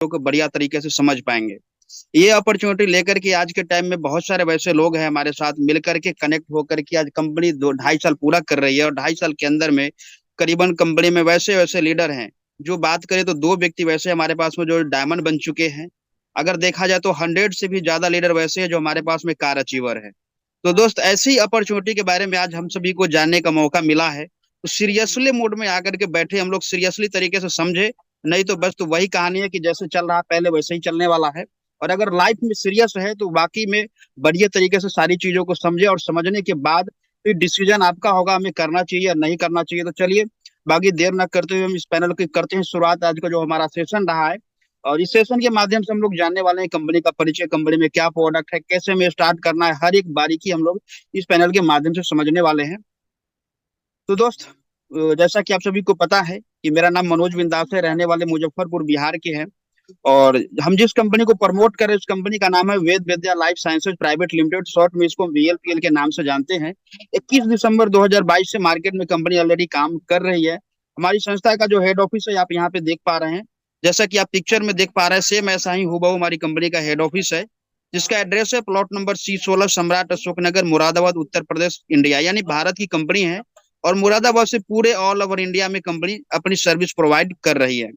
को बढ़िया तरीके से समझ पाएंगे। ये अपॉर्चुनिटी लेकर के आज के टाइम में बहुत सारे वैसे लोग हैं हमारे साथ मिलकर के कनेक्ट होकर के आज कंपनी 2 ढाई साल पूरा कर रही है, और 2.5 साल के अंदर में करीबन कंपनी में वैसे वैसे लीडर हैं। जो बात करें तो 2 व्यक्ति वैसे हमारे पास में जो डायमंड बन चुके हैं। अगर देखा जाए तो 100 से भी ज्यादा लीडर वैसे हैं जो हमारे पास में कार अचीवर है। तो दोस्त, ऐसी अपॉर्चुनिटी के बारे में आज हम सभी को जानने का मौका मिला है, तो सीरियसली मूड में आकर के बैठे हम लोग सीरियसली तरीके से समझे। नहीं तो बस तो वही कहानी है कि जैसे चल रहा पहले वैसे ही चलने वाला है। और अगर लाइफ में सीरियस है तो बाकी में बढ़िया तरीके से सारी चीजों को समझे, और समझने के बाद फिर डिसीजन आपका होगा हमें करना चाहिए या नहीं करना चाहिए। तो चलिए, बाकी देर न करते हुए हम इस पैनल की करते हैं शुरुआत। आज का जो हमारा सेशन रहा है, और इस सेशन के माध्यम से हम लोग जानने वाले हैं कंपनी का परिचय, कंपनी में क्या प्रोडक्ट है, कैसे हमें स्टार्ट करना है, हर एक बारीकी हम लोग इस पैनल के माध्यम से समझने वाले हैं। तो दोस्त, जैसा कि आप सभी को पता है कि मेरा नाम मनोज बिंदास है, रहने वाले मुजफ्फरपुर बिहार के हैं। और हम जिस कंपनी को प्रमोट कर रहे हैं उस कंपनी का नाम है Ved Vidya life sciences private limited, short में इसको वीएलपीएल के नाम से जानते हैं। 21 दिसंबर 2022 से मार्केट में कंपनी ऑलरेडी काम कर रही है। हमारी संस्था का जो हेड ऑफिस है आप यहाँ पे देख पा रहे हैं, जैसा कि आप पिक्चर में देख पा रहे हैं, सेम ऐसा ही हूबहू हमारी कंपनी का हेड ऑफिस है, जिसका एड्रेस है प्लॉट नंबर C16, सम्राट अशोक नगर, मुरादाबाद, उत्तर प्रदेश, इंडिया। यानी भारत की कंपनी है, और मुरादाबाद से पूरे ऑल ओवर इंडिया में कंपनी अपनी सर्विस प्रोवाइड कर रही है।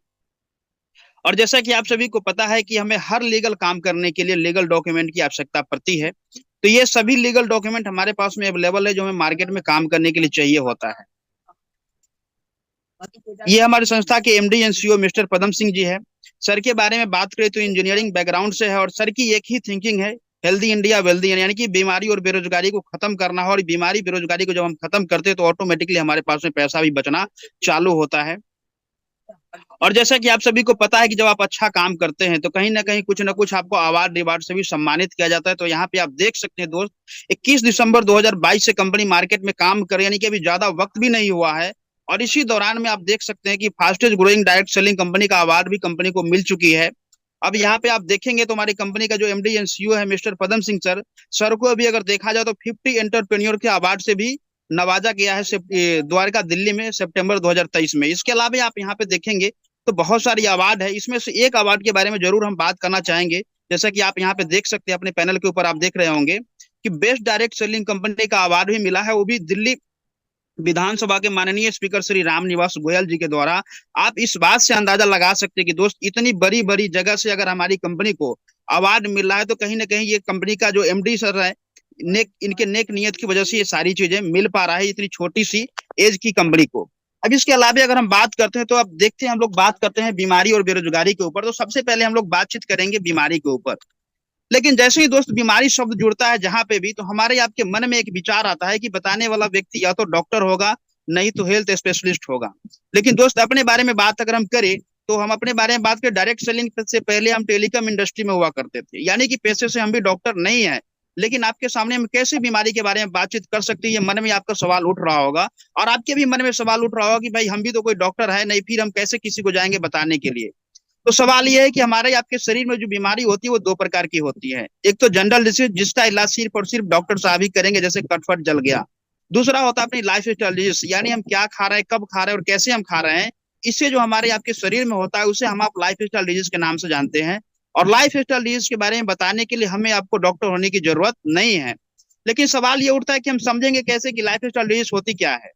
और जैसा कि आप सभी को पता है कि हमें हर लीगल काम करने के लिए लीगल डॉक्यूमेंट की आवश्यकता पड़ती है। तो ये सभी लीगल डॉक्यूमेंट हमारे पास में अवेलेबल है जो हमें मार्केट में काम करने के लिए चाहिए होता है। ये हमारे संस्था के MD and CEO mister Padam Singh ji है। सर के बारे में बात करें तो इंजीनियरिंग बैकग्राउंड से है, और सर की एक ही थिंकिंग है, हेल्दी इंडिया वेल्दी इंडिया, यानी कि बीमारी और बेरोजगारी को खत्म करना है। और बीमारी बेरोजगारी को जब हम खत्म करते हैं तो ऑटोमेटिकली हमारे पास में पैसा भी बचना चालू होता है। और जैसा कि आप सभी को पता है कि जब आप अच्छा काम करते हैं तो कहीं ना कहीं कुछ ना कुछ आपको अवार्ड रिवार्ड से भी सम्मानित किया जाता है। तो यहाँ पे आप देख सकते हैं दोस्त, 21 दिसंबर 2022 से कंपनी मार्केट में काम कर, यानी कि अभी ज्यादा वक्त भी नहीं हुआ है। और इसी दौरान में आप देख सकते हैं कि fastest growing direct selling company का अवार्ड भी कंपनी को मिल चुकी है। अब यहाँ पे आप देखेंगे तो हमारी कंपनी का जो एमडी एंड सीईओ है mister Padam Singh sir, sir को अभी अगर देखा जाए तो 50 एंटरप्रेन्योर के अवार्ड से भी नवाजा गया है द्वारका दिल्ली में सितंबर 2023 में। इसके अलावा आप यहाँ पे देखेंगे तो बहुत सारी अवार्ड है, इसमें से एक अवार्ड के बारे में जरूर हम बात करना चाहेंगे। जैसा कि आप यहाँ पे देख सकते हैं, अपने पैनल के ऊपर आप देख रहे होंगे कि बेस्ट डायरेक्ट सेलिंग कंपनी का अवार्ड भी मिला है, वो भी दिल्ली विधानसभा के माननीय स्पीकर श्री राम निवास गोयल जी के द्वारा। आप इस बात से अंदाजा लगा सकते हैं कि दोस्त, इतनी बड़ी बड़ी जगह से अगर हमारी कंपनी को अवार्ड मिल रहा है तो कहीं ना कहीं ये कंपनी का जो एमडी सर है, इनके नेक नियत की वजह से ये सारी चीजें मिल पा रहा है इतनी छोटी सी एज की कंपनी को। अब इसके अलावा अगर हम बात करते हैं तो अब देखते हैं, हम लोग बात करते हैं बीमारी और बेरोजगारी के ऊपर। तो सबसे पहले हम लोग बातचीत करेंगे बीमारी के ऊपर। लेकिन जैसे ही दोस्त बीमारी शब्द जुड़ता है जहां पे भी, तो हमारे आपके मन में एक विचार आता है कि बताने वाला व्यक्ति या तो डॉक्टर होगा, नहीं तो हेल्थ स्पेशलिस्ट होगा। लेकिन दोस्त, अपने बारे में बात अगर हम करें तो हम अपने बारे में बात करें, डायरेक्ट सेलिंग से पहले हम टेलीकॉम इंडस्ट्री में हुआ करते थे, यानी कि पैसे से हम भी डॉक्टर नहीं है। लेकिन आपके सामने हम कैसे बीमारी के बारे में बातचीत कर सकते हैं, ये मन में आपका सवाल उठ रहा होगा, और आपके भी मन में सवाल उठ रहा होगा कि भाई हम भी तो कोई डॉक्टर है नहीं, फिर हम कैसे किसी को जाएंगे बताने के लिए। तो सवाल यह है कि हमारे आपके शरीर में जो बीमारी होती है वो 2 प्रकार की होती है। एक तो जनरल डिसीज, जिसका इलाज सिर्फ और सिर्फ डॉक्टर साहब ही करेंगे, जैसे कटफट जल गया। दूसरा होता है अपनी लाइफ स्टाइल डिजीज, यानी हम क्या खा रहे हैं, कब खा रहे हैं और कैसे हम खा रहे हैं, इससे जो हमारे आपके शरीर में होता है उसे हम आप लाइफ स्टाइल डिजीज के नाम से जानते हैं। और लाइफ स्टाइल डिजीज के बारे में बताने के लिए हमें आपको डॉक्टर होने की जरूरत नहीं है। लेकिन सवाल ये उठता है कि हम समझेंगे कैसे कि लाइफ स्टाइल डिजीज होती क्या है।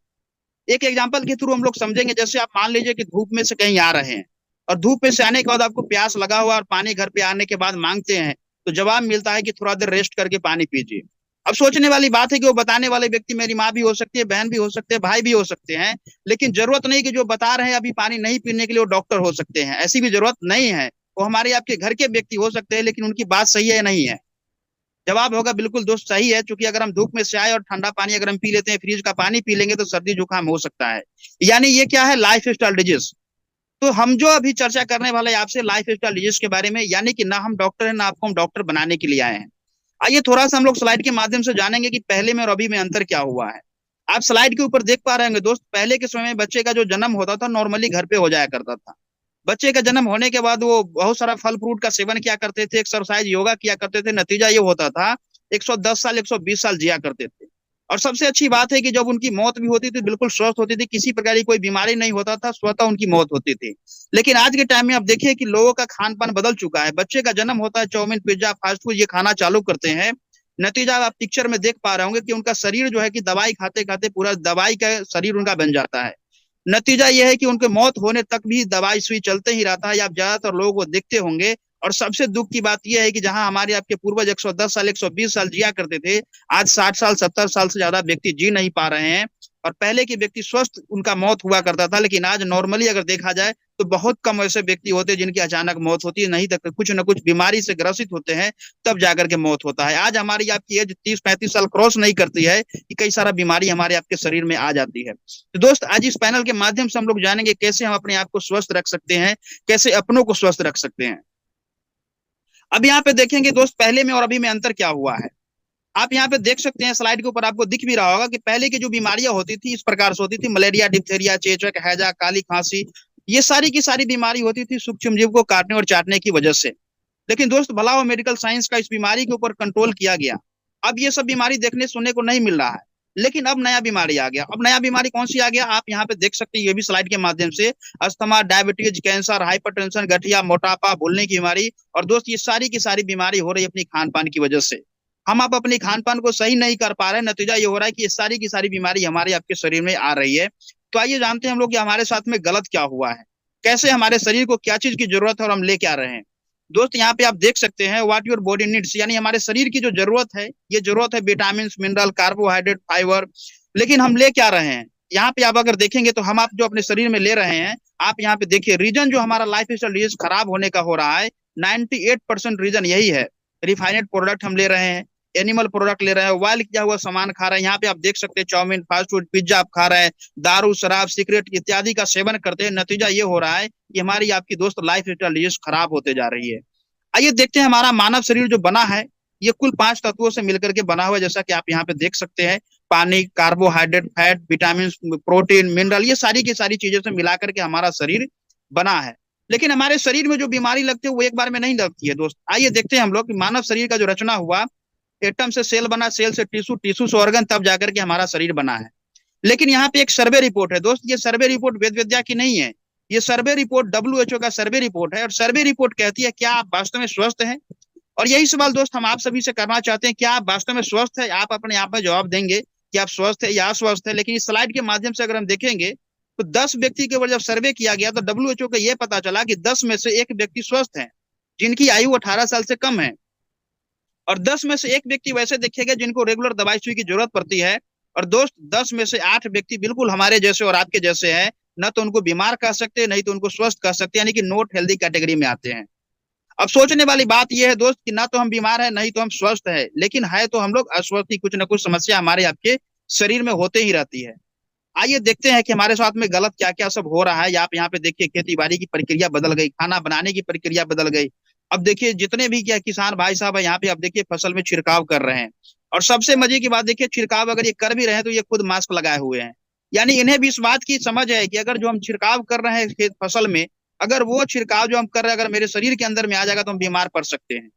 एक एग्जाम्पल के थ्रू हम लोग समझेंगे। जैसे आप मान लीजिए कि धूप में से कहीं आ रहे हैं, और धूप में से आने के बाद आपको प्यास लगा हुआ और पानी घर पे आने के बाद मांगते हैं, तो जवाब मिलता है कि थोड़ा देर रेस्ट करके पानी पीजिए। अब सोचने वाली बात है कि वो बताने वाले व्यक्ति मेरी माँ भी हो सकती है, बहन भी हो सकते हैं, भाई भी हो सकते हैं। लेकिन जरूरत नहीं कि जो बता रहे हैं अभी पानी नहीं पीने के लिए वो डॉक्टर हो सकते हैं, ऐसी भी जरूरत नहीं है। वो हमारे आपके घर के व्यक्ति हो सकते हैं, लेकिन उनकी बात सही है या नहीं है। जवाब होगा बिल्कुल दोस्त सही है, क्योंकि अगर हम धूप में से आए और ठंडा पानी अगर हम पी लेते हैं, फ्रिज का पानी पी लेंगे, तो सर्दी जुकाम हो सकता है। यानी ये क्या है, लाइफ स्टाइल डिजीज। तो हम जो अभी चर्चा करने वाले हैं आपसे लाइफ स्टाइल डिजीज के बारे में, यानी कि ना हम डॉक्टर हैं ना आपको हम डॉक्टर बनाने के लिए आए हैं। आइए थोड़ा सा हम लोग स्लाइड के माध्यम से जानेंगे कि पहले में और अभी में अंतर क्या हुआ है। आप स्लाइड के ऊपर देख पा रहे होंगे दोस्त, पहले के समय में बच्चे का जो जन्म होता था नॉर्मली घर पे हो जाया करता था। बच्चे का जन्म होने के बाद वो बहुत सारा फल फ्रूट का सेवन किया करते थे, एक्सरसाइज योगा किया करते थे, नतीजा ये होता था 110 साल 120 साल जिया करते थे। और सबसे अच्छी बात है कि जब उनकी मौत भी होती थी बिल्कुल स्वस्थ होती थी, किसी प्रकार की कोई बीमारी नहीं होता था, स्वतः उनकी मौत होती थी। लेकिन आज के टाइम में आप देखिए कि लोगों का खान पान बदल चुका है। बच्चे का जन्म होता है, चाउमीन पिज्जा फास्ट फूड ये खाना चालू करते हैं। नतीजा आप पिक्चर में देख पा रहे होंगे कि उनका शरीर जो है कि दवाई खाते खाते पूरा दवाई का शरीर उनका बन जाता है। नतीजा यह है कि उनके मौत होने तक भी दवाई सुई चलते ही रहता है। आप ज्यादातर लोगों को देखते होंगे। और सबसे दुख की बात यह है कि जहां हमारे आपके पूर्वज 110 साल 120 साल जिया करते थे, आज 60 साल 70 साल से ज्यादा व्यक्ति जी नहीं पा रहे हैं। और पहले के व्यक्ति स्वस्थ उनका मौत हुआ करता था, लेकिन आज नॉर्मली अगर देखा जाए तो बहुत कम ऐसे व्यक्ति होते हैं जिनकी अचानक मौत होती है, नहीं तो कुछ न कुछ बीमारी से ग्रसित होते हैं, तब जाकर के मौत होता है। आज हमारी आपकी एज 30-35 साल क्रॉस नहीं करती है कि कई सारा बीमारी हमारे आपके शरीर में आ जाती है। तो दोस्त, आज इस पैनल के माध्यम से हम लोग जानेंगे कैसे हम अपने आप को स्वस्थ रख सकते हैं, कैसे अपनों को स्वस्थ रख सकते हैं। अब यहाँ पे देखेंगे दोस्त, पहले में और अभी में अंतर क्या हुआ है। आप यहाँ पे देख सकते हैं, स्लाइड के ऊपर आपको दिख भी रहा होगा कि पहले की जो बीमारियां होती थी इस प्रकार से होती थी, मलेरिया, डिप्थेरिया, चेचक, हैजा, काली खांसी, ये सारी की सारी बीमारी होती थी सूक्ष्म जीव को काटने और चाटने की वजह से। लेकिन दोस्त, भला हो मेडिकल साइंस का इस बीमारी के ऊपर कंट्रोल किया गया। अब ये सब बीमारी देखने सुनने को नहीं मिल रहा है। लेकिन अब नया बीमारी आ गया। अब नया बीमारी कौन सी आ गया, आप यहाँ पे देख सकते हैं, ये भी स्लाइड के माध्यम से। अस्थमा, डायबिटीज, कैंसर, हाइपरटेंशन, गठिया, मोटापा, भूलने की बीमारी। और दोस्त, ये सारी की सारी बीमारी हो रही है अपनी खान पान की वजह से। हम आप अपनी खान पान को सही नहीं कर पा रहे हैं, नतीजा ये हो रहा है कि ये सारी की सारी बीमारी हमारे आपके शरीर में आ रही है। तो आइए जानते हैं हम लोग कि हमारे साथ में गलत क्या हुआ है, कैसे हमारे शरीर को क्या चीज की जरूरत है और हम ले क्या रहे हैं। दोस्त, यहाँ पे आप देख सकते हैं व्हाट योर बॉडी नीड्स, यानी हमारे शरीर की जो जरूरत है, ये जरूरत है विटामिन, मिनरल, कार्बोहाइड्रेट, फाइबर। लेकिन हम ले क्या रहे हैं। यहाँ पे आप अगर देखेंगे तो हम आप जो अपने शरीर में ले रहे हैं, आप यहाँ पे देखिए रीजन जो हमारा लाइफ स्टाइल डिजीज खराब होने का हो रहा है, 98% रीजन यही है। रिफाइनेड प्रोडक्ट हम ले रहे हैं, एनिमल प्रोडक्ट ले रहे हैं, ऑयल किया हुआ सामान खा रहे हैं। यहाँ पे आप देख सकते हैं चाउमीन, फास्ट फूड, पिज्जा आप खा रहे हैं, दारू, शराब, सिगरेट इत्यादि का सेवन करते हैं। नतीजा ये हो रहा है कि हमारी आपकी दोस्त लाइफ स्टाइल डिजीज खराब होते जा रही है। आइए देखते हैं हमारा मानव शरीर जो बना है, ये कुल 5 तत्वों से मिलकर के बना हुआ है, जैसा कि आप यहाँ पे देख सकते हैं। पानी, carbohydrate, fat, vitamin, protein, mineral, ये सारी की सारी चीजों से मिलाकर के हमारा शरीर बना है। लेकिन हमारे शरीर में जो बीमारी लगती है वो एक बार में नहीं लगती है दोस्त। आइए देखते हैं हम लोग कि मानव शरीर का जो रचना हुआ, एटम से सेल बना, सेल से टिश्यू, टिश्यू से ऑर्गन, तब जाकर के हमारा शरीर बना है। लेकिन यहाँ पे एक सर्वे रिपोर्ट है दोस्त, ये सर्वे रिपोर्ट वेद विद्या की नहीं है। ये सर्वे रिपोर्ट WHO का सर्वे रिपोर्ट है। और सर्वे रिपोर्ट कहती है क्या आप वास्तव में स्वस्थ हैं। और यही सवाल दोस्त हम आप सभी से करना चाहते हैं, क्या आप वास्तव में स्वस्थ है। आप अपने आप में जवाब देंगे कि आप स्वस्थ है या अस्वस्थ है। लेकिन इस स्लाइड के माध्यम से अगर हम देखेंगे तो 10 व्यक्ति के ऊपर जब सर्वे किया गया तो WHO को यह पता चला कि 10 में से एक व्यक्ति स्वस्थ है जिनकी आयु 18 साल से कम है। और 10 में से एक व्यक्ति वैसे देखेगा जिनको रेगुलर दवाई सुई की जरूरत पड़ती है। और दोस्त, 10 में से 8 व्यक्ति बिल्कुल हमारे जैसे और आपके जैसे हैं, न तो उनको बीमार कह सकते नहीं तो उनको स्वस्थ कह सकते, यानी कि नॉट हेल्दी कैटेगरी में आते हैं। अब सोचने वाली बात यह है दोस्त कि ना तो हम बीमार है नहीं तो हम स्वस्थ है, लेकिन है तो हम लोग अस्वस्थ ही। कुछ ना कुछ समस्या हमारे आपके शरीर में होते ही रहती है। आइए देखते हैं कि हमारे साथ में गलत क्या क्या सब हो रहा है। आप यहाँ पे देखिए, खेती बाड़ी की प्रक्रिया बदल गई, खाना बनाने की प्रक्रिया बदल गई। अब देखिए जितने भी क्या किसान भाई साहब है यहाँ पे, आप देखिए फसल में छिड़काव कर रहे हैं। और सबसे मजे की बात देखिए, छिड़काव अगर ये कर भी रहे हैं तो ये खुद मास्क लगाए हुए हैं। यानी इन्हें भी इस बात की समझ है कि अगर जो हम छिड़काव कर रहे हैं खेत फसल में, अगर वो छिड़काव जो हम कर रहे हैं अगर मेरे शरीर के अंदर में आ जाएगा तो हम बीमार पड़ सकते हैं।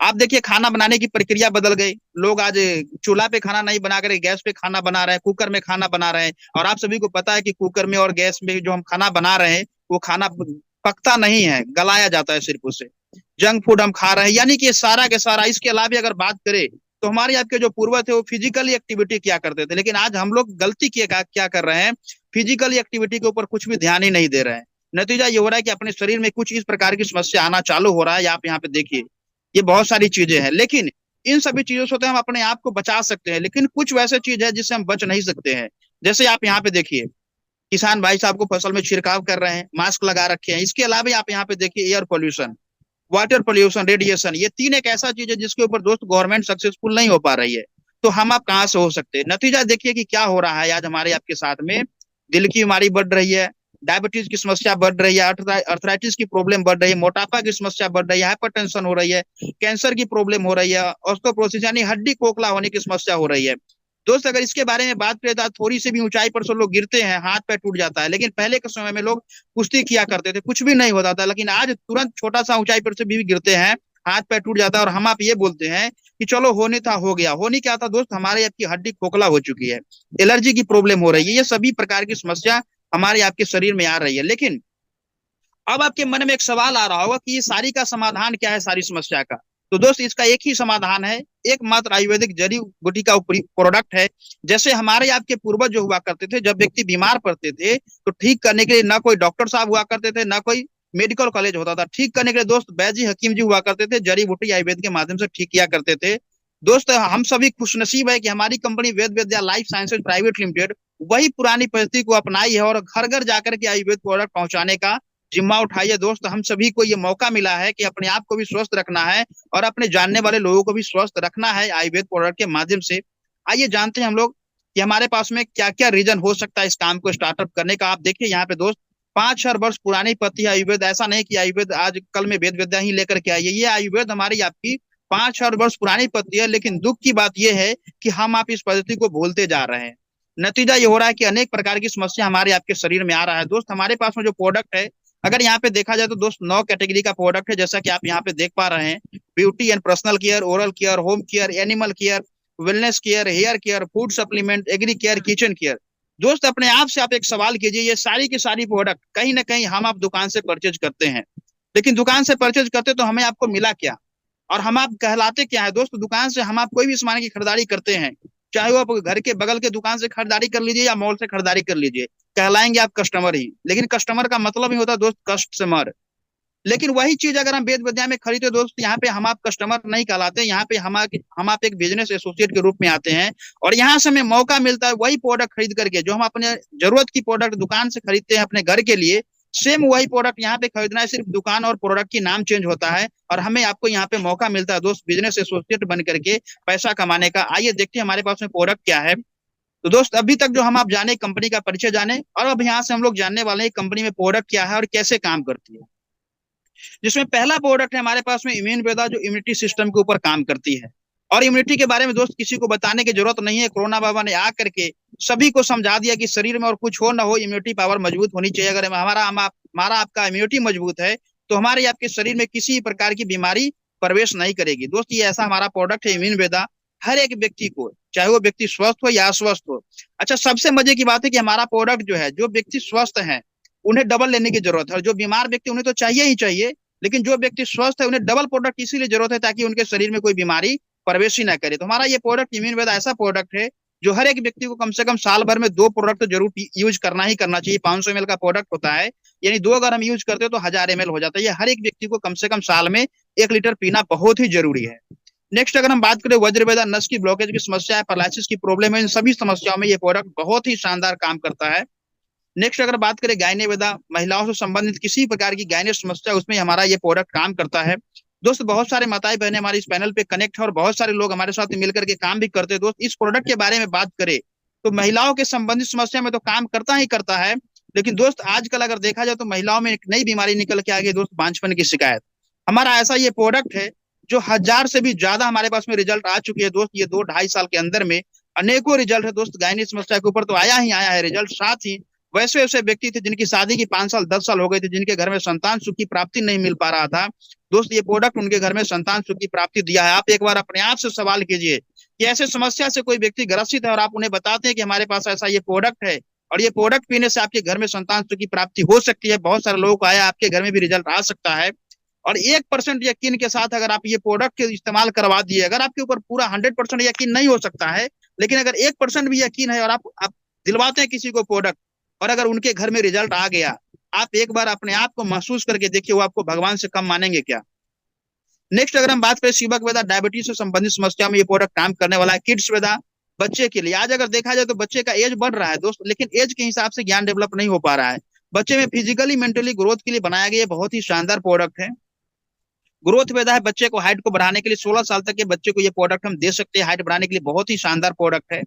आप देखिए खाना बनाने की प्रक्रिया बदल गई। लोग आज चूल्हा पे खाना नहीं बना कर गैस पे खाना बना रहे हैं, कुकर में खाना बना रहे हैं। और आप सभी को पता है कि कुकर में और गैस में जो हम खाना बना रहे हैं वो खाना पकता नहीं है, गलाया जाता है सिर्फ उसे। जंक फूड हम खा रहे हैं, यानी कि सारा के सारा। इसके अलावा अगर बात करें तो हमारे आपके जो पूर्वज थे वो फिजिकली एक्टिविटी क्या करते थे, लेकिन आज हम लोग गलती क्या कर रहे हैं, फिजिकली एक्टिविटी के ऊपर कुछ भी ध्यान ही नहीं दे रहे हैं। नतीजा ये हो रहा है कि अपने शरीर में कुछ इस प्रकार की समस्या आना चालू हो रहा है। आप यहाँ पे देखिए, ये बहुत सारी चीजें हैं, लेकिन इन सभी चीजों से तो हम अपने आप को बचा सकते हैं, लेकिन कुछ वैसे चीज है जिससे हम बच नहीं सकते हैं। जैसे आप यहाँ पे देखिए, किसान भाई साहब को फसल में छिड़काव कर रहे हैं, मास्क लगा रखे हैं। इसके अलावा आप यहाँ पे देखिए air pollution, water pollution, radiation, ये तीन एक ऐसा चीज है जिसके ऊपर दोस्त गवर्नमेंट सक्सेसफुल नहीं हो पा रही है। तो हम आप कहाँ से हो सकते हैं। नतीजा देखिए कि क्या हो रहा है आज हमारे आपके साथ में। दिल की बीमारी बढ़ रही है, डायबिटीज की समस्या बढ़ रही है, अर्थराइटिस की प्रॉब्लम बढ़ रही है, मोटापा की समस्या बढ़ रही है, हाइपरटेंशन हो रही है, कैंसर की प्रॉब्लम हो रही है, ऑस्टियोपोरोसिस यानी हड्डी खोखला होने की समस्या हो रही है। दोस्त अगर इसके बारे में बात करें तो थोड़ी सी भी ऊंचाई पर से लोग गिरते हैं, हाथ पैर टूट जाता है। लेकिन पहले के समय में लोग कुश्ती किया करते थे, कुछ भी नहीं होता था। लेकिन आज तुरंत छोटा सा ऊंचाई पर से भी गिरते हैं, हाथ पैर टूट जाता है और हम आप ये बोलते हैं कि चलो होने था हो गया। होने क्या था दोस्त, हमारे आपकी हड्डी खोखला हो चुकी है, एलर्जी की प्रॉब्लम हो रही है, ये सभी प्रकार की समस्या हमारे आपके शरीर में आ रही है। लेकिन अब आपके मन में एक सवाल आ रहा होगा कि ये सारी का समाधान क्या है, सारी समस्या का। तो दोस्त इसका एक ही समाधान है, एकमात्र आयुर्वेदिक जड़ी बूटी का प्रोडक्ट है। जैसे हमारे आपके पूर्वज जो हुआ करते थे, जब व्यक्ति बीमार पड़ते थे तो ठीक करने के लिए ना कोई डॉक्टर साहब हुआ करते थे, ना कोई मेडिकल कॉलेज होता था। ठीक करने के लिए दोस्त वैजी हकीम जी हुआ करते थे, जड़ी बूटी आयुर्वेद के माध्यम से ठीक किया करते थे। दोस्त हम सभी खुशनसीब है कि हमारी कंपनी वेद Vidya life sciences private limited वही पुरानी पद्धति को अपनाई है और घर घर जाकर के आयुर्वेद प्रोडक्ट पहुंचाने का जिम्मा उठाइए। दोस्त हम सभी को ये मौका मिला है कि अपने आप को भी स्वस्थ रखना है और अपने जानने वाले लोगों को भी स्वस्थ रखना है आयुर्वेद प्रोडक्ट के माध्यम से। आइए जानते हैं हम लोग कि हमारे पास में क्या क्या रीजन हो सकता है इस काम को स्टार्टअप करने का। आप देखिए यहाँ पे दोस्त 5,000 वर्ष पुरानी पद्धति है आयुर्वेद। ऐसा नहीं कि आयुर्वेद आज कल में वेद विद्या ही लेकर के आई है, ये आयुर्वेद हमारी आपकी 5,000 वर्ष पुरानी पद्धति है। लेकिन दुख की बात यह है कि हम आप इस पद्धति को भूलते जा रहे हैं। नतीजा ये हो रहा है कि अनेक प्रकार की समस्या हमारे आपके शरीर में आ रहा है। दोस्त हमारे पास में जो प्रोडक्ट है, अगर यहाँ पे देखा जाए तो दोस्त 9 कैटेगरी का प्रोडक्ट है, जैसा कि आप यहाँ पे देख पा रहे हैं। Beauty and personal care, oral care, home care, animal care, wellness care, hair care, food supplement, agri care, kitchen care. दोस्त अपने आप से आप एक सवाल कीजिए, ये सारी की सारी प्रोडक्ट कहीं ना कहीं हम आप दुकान से परचेज करते हैं, लेकिन दुकान से परचेज करते तो हमें आपको मिला क्या और हम आप कहलाते क्या है। दोस्त दुकान से हम आप कोई भी सामान की खरीदारी करते हैं, चाहे वो आप घर के बगल के दुकान से खरीदारी कर लीजिए या मॉल से खरीदारी कर लीजिए, कहलाएंगे आप कस्टमर ही। लेकिन कस्टमर का मतलब ही होता है दोस्त कस्टमर। लेकिन वही चीज अगर हम वेद विद्या में खरीदते दोस्त, यहाँ पे हम आप कस्टमर नहीं कहलाते, यहाँ पे हम आप एक बिजनेस एसोसिएट के रूप में आते हैं और यहाँ से हमें मौका मिलता है वही प्रोडक्ट खरीद करके जो हम अपने जरूरत की प्रोडक्ट दुकान से खरीदते हैं अपने घर के लिए, सेम वही प्रोडक्ट यहाँ पे खरीदना है। सिर्फ दुकान और प्रोडक्ट की नाम चेंज होता है और हमें आपको यहाँ पे मौका मिलता है दोस्त बिजनेस एसोसिएट बन करके पैसा कमाने का। आइए देखते हैं हमारे पास में प्रोडक्ट क्या है। तो दोस्त अभी तक जो हम आप जाने कंपनी का परिचय जाने, और अब यहाँ से हम लोग जानने वाले हैं कंपनी में प्रोडक्ट क्या है और कैसे काम करती है। जिसमें पहला प्रोडक्ट है हमारे पास में इम्यून वेदा, जो इम्यूनिटी सिस्टम के ऊपर काम करती है। और इम्यूनिटी के बारे में दोस्त किसी को बताने की जरूरत नहीं है, कोरोना बाबा ने आकर के सभी को समझा दिया कि शरीर में और कुछ हो ना हो इम्यूनिटी पावर मजबूत होनी चाहिए। अगर हमारा आपका इम्यूनिटी मजबूत है तो हमारे आपके शरीर में किसी प्रकार की बीमारी प्रवेश नहीं करेगी। दोस्त ये ऐसा हमारा प्रोडक्ट है इम्यून वेदा, हर एक व्यक्ति को, चाहे वो व्यक्ति स्वस्थ हो या अस्वस्थ हो। अच्छा सबसे मजे की बात है कि हमारा प्रोडक्ट जो है, जो व्यक्ति स्वस्थ है उन्हें डबल लेने की जरूरत है, और जो बीमार व्यक्ति उन्हें तो चाहिए ही चाहिए, लेकिन जो व्यक्ति स्वस्थ है उन्हें डबल प्रोडक्ट इसीलिए जरूरत है ताकि उनके शरीर में कोई बीमारी प्रवेश ही ना करे। तो हमारा ये प्रोडक्ट इम्यून वेदा ऐसा प्रोडक्ट है जो हर एक व्यक्ति को कम से कम साल भर में 2 प्रोडक्ट तो जरूर यूज करना ही करना चाहिए। 500 ml का प्रोडक्ट होता है, यानी 2 अगर हम यूज करते हैं तो 1000 ml हो जाता है। ये हर एक व्यक्ति को कम से कम साल में 1 लीटर पीना बहुत ही जरूरी है। नेक्स्ट अगर हम बात करें वज्रवेदा, नस की ब्लॉकेज की समस्या है, पैरालिसिस की प्रॉब्लम है, इन सभी समस्याओं में ये प्रोडक्ट बहुत ही शानदार काम करता है। नेक्स्ट अगर बात करें गायने वेदा, महिलाओं से संबंधित किसी प्रकार की गायने समस्या उसमें हमारा ये प्रोडक्ट काम करता है। दोस्त बहुत सारे माताएं बहनें हमारे इस पैनल पे कनेक्ट है और बहुत सारे लोग हमारे साथ मिलकर के काम भी करते हैं। दोस्त इस प्रोडक्ट के बारे में बात करें तो महिलाओं के संबंधित समस्या में तो काम करता ही करता है, लेकिन दोस्त आजकल अगर देखा जाए तो महिलाओं में एक नई बीमारी निकल के आ गई दोस्त, बांझपन की शिकायत। हमारा ऐसा ये प्रोडक्ट है जो 1000 से भी ज्यादा हमारे पास में रिजल्ट आ चुके हैं दोस्त। ये 2-2.5 साल के अंदर में अनेकों रिजल्ट है दोस्त, गायनी समस्या के ऊपर तो आया ही आया है रिजल्ट। साथ ही वैसे वैसे व्यक्ति थे जिनकी शादी की 5 साल 10 साल हो गए थे, जिनके घर में संतान सुख की प्राप्ति नहीं मिल पा रहा था, दोस्त ये प्रोडक्ट उनके घर में संतान सुख की प्राप्ति दिया है। आप एक बार अपने आप से सवाल कीजिए कि ऐसे समस्या से कोई व्यक्ति ग्रसित है और आप उन्हें बताते हैं कि हमारे पास ऐसा ये प्रोडक्ट है और ये प्रोडक्ट पीने से आपके घर में संतान सुख की प्राप्ति हो सकती है। बहुत सारे लोगों को आया, आपके घर में भी रिजल्ट आ सकता है। और 1% यकीन के साथ अगर आप ये प्रोडक्ट इस्तेमाल करवा दिए, अगर आपके ऊपर पूरा 100% यकीन नहीं हो सकता है, लेकिन अगर 1% भी यकीन है और आप दिलवाते हैं किसी को प्रोडक्ट और अगर उनके घर में रिजल्ट आ गया, आप एक बार अपने आप को महसूस करके देखिए वो आपको भगवान से कम मानेंगे क्या। नेक्स्ट अगर हम बात करें शिवक वेदा, डायबिटीज से संबंधित समस्या में ये प्रोडक्ट काम करने वाला है। किड्स वेदा, बच्चे के लिए। आज अगर देखा जाए तो बच्चे का एज बढ़ रहा है दोस्त, लेकिन एज के हिसाब से ज्ञान डेवलप नहीं हो पा रहा है। बच्चे में फिजिकली मेंटली ग्रोथ के लिए बनाया गया बहुत ही शानदार प्रोडक्ट है। ग्रोथ वेदा है, बच्चे को हाइट को बढ़ाने के लिए 16 साल तक के बच्चे को ये प्रोडक्ट हम दे सकते हैं हाइट बढ़ाने के लिए, बहुत ही शानदार प्रोडक्ट है।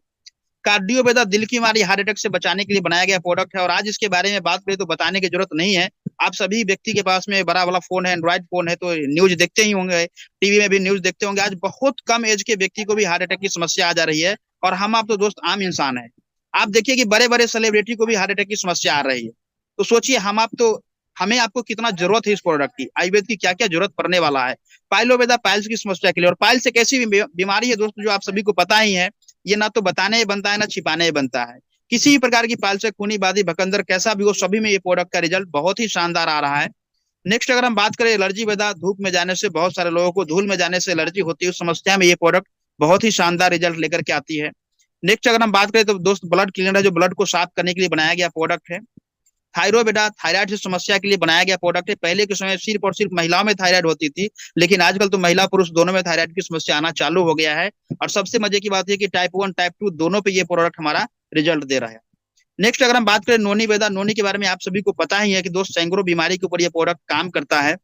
कार्डियो वेदा, दिल की बीमारी हार्ट अटैक से बचाने के लिए बनाया गया प्रोडक्ट है। और आज इसके बारे में बात करें तो बताने की जरूरत नहीं है, आप सभी व्यक्ति के पास में बड़ा वाला फोन है, एंड्रॉइड फोन है, तो न्यूज देखते ही होंगे, टीवी में भी न्यूज देखते होंगे। आज बहुत कम एज के व्यक्ति को भी हार्ट अटैक की समस्या आ जा रही है और हम आप तो दोस्त आम इंसान है। आप देखिए कि बड़े बड़े सेलिब्रिटी को भी हार्ट अटैक की समस्या आ रही है, तो सोचिए हम आप तो हमें आपको कितना जरूरत है इस प्रोडक्ट की, आयुर्वेद की क्या क्या जरूरत पड़ने वाला है। पाइलोवेदा पाइल्स की समस्या के लिए, और पाइल्स एक ऐसी बीमारी है दोस्तों जो आप सभी को पता ही है, ये ना तो बताने ही बनता है ना छिपाने ही बनता है। किसी भी प्रकार की पाइल्स से खूनी बादी भकंदर कैसा भी हो, सभी में ये प्रोडक्ट का रिजल्ट बहुत ही शानदार आ रहा है। नेक्स्ट अगर हम बात करें एलर्जी वेदा, धूप में जाने से बहुत सारे लोगों को धूल में जाने से एलर्जी होती है, उस समस्या में ये प्रोडक्ट बहुत ही शानदार रिजल्ट लेकर के आती है। नेक्स्ट अगर हम बात करें तो दोस्त ब्लड क्लीनर है, जो ब्लड को साफ करने के लिए बनाया गया प्रोडक्ट है। थायरोवेदा थायराइड की समस्या के लिए बनाया गया प्रोडक्ट है। पहले के समय सिर्फ और सिर्फ महिलाओं में थायराइड होती थी, लेकिन आजकल तो महिला पुरुष दोनों में थायराइड की समस्या आना चालू हो गया है। और सबसे मजे की बात है कि टाइप 1 टाइप 2 दोनों पे ये प्रोडक्ट हमारा रिजल्ट दे रहा है। नेक्स्ट अगर हम बात करें नोनी वेदा, नोनी के बारे में आप सभी को पता ही है कि दोस्त सैंकड़ों बीमारी के ऊपर ये प्रोडक्ट काम करता है।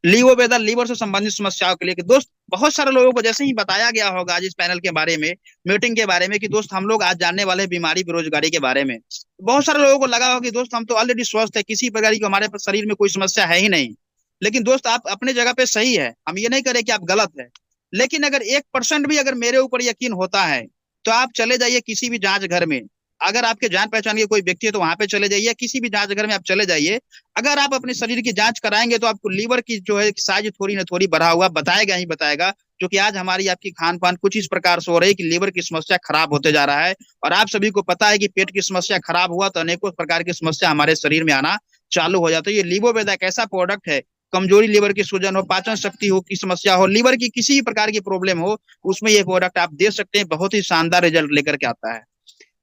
लीवो वेदा लीवर से संबंधित समस्याओं के लिए, कि दोस्त बहुत सारे लोगों को जैसे ही बताया गया होगा आज इस पैनल के बारे में, मीटिंग के बारे में, कि दोस्त हम लोग आज जानने वाले हैं बीमारी बेरोजगारी के बारे में। बहुत सारे लोगों को लगा होगा कि दोस्त हम तो ऑलरेडी स्वस्थ है, किसी प्रकार की हमारे शरीर में कोई समस्या है ही नहीं। लेकिन दोस्त आप अपने जगह पे सही है, हम ये नहीं करें कि आप गलत है, लेकिन अगर 1% भी अगर मेरे ऊपर यकीन होता है तो आप चले जाइए किसी भी जांच घर में। अगर आपके जान पहचान के कोई व्यक्ति है तो वहां पे चले जाइए, किसी भी जांच घर में आप चले जाइए। अगर आप अपने शरीर की जांच कराएंगे तो आपको लीवर की जो है साइज थोड़ी ना थोड़ी बढ़ा हुआ बताएगा ही बताएगा। जो कि आज हमारी आपकी खान पान कुछ इस प्रकार से हो रही है कि लीवर की समस्या खराब होते जा रहा है। और आप सभी को पता है कि पेट की समस्या खराब हुआ तो अनेकों प्रकार की समस्या हमारे शरीर में आना चालू हो जाती है। ये लीवोवेदा एक ऐसा प्रोडक्ट है, कमजोरी लीवर की सूजन हो, पाचन शक्ति हो की समस्या हो, लीवर की किसी भी प्रकार की प्रॉब्लम हो, उसमें ये प्रोडक्ट आप दे सकते हैं, बहुत ही शानदार रिजल्ट लेकर के आता है।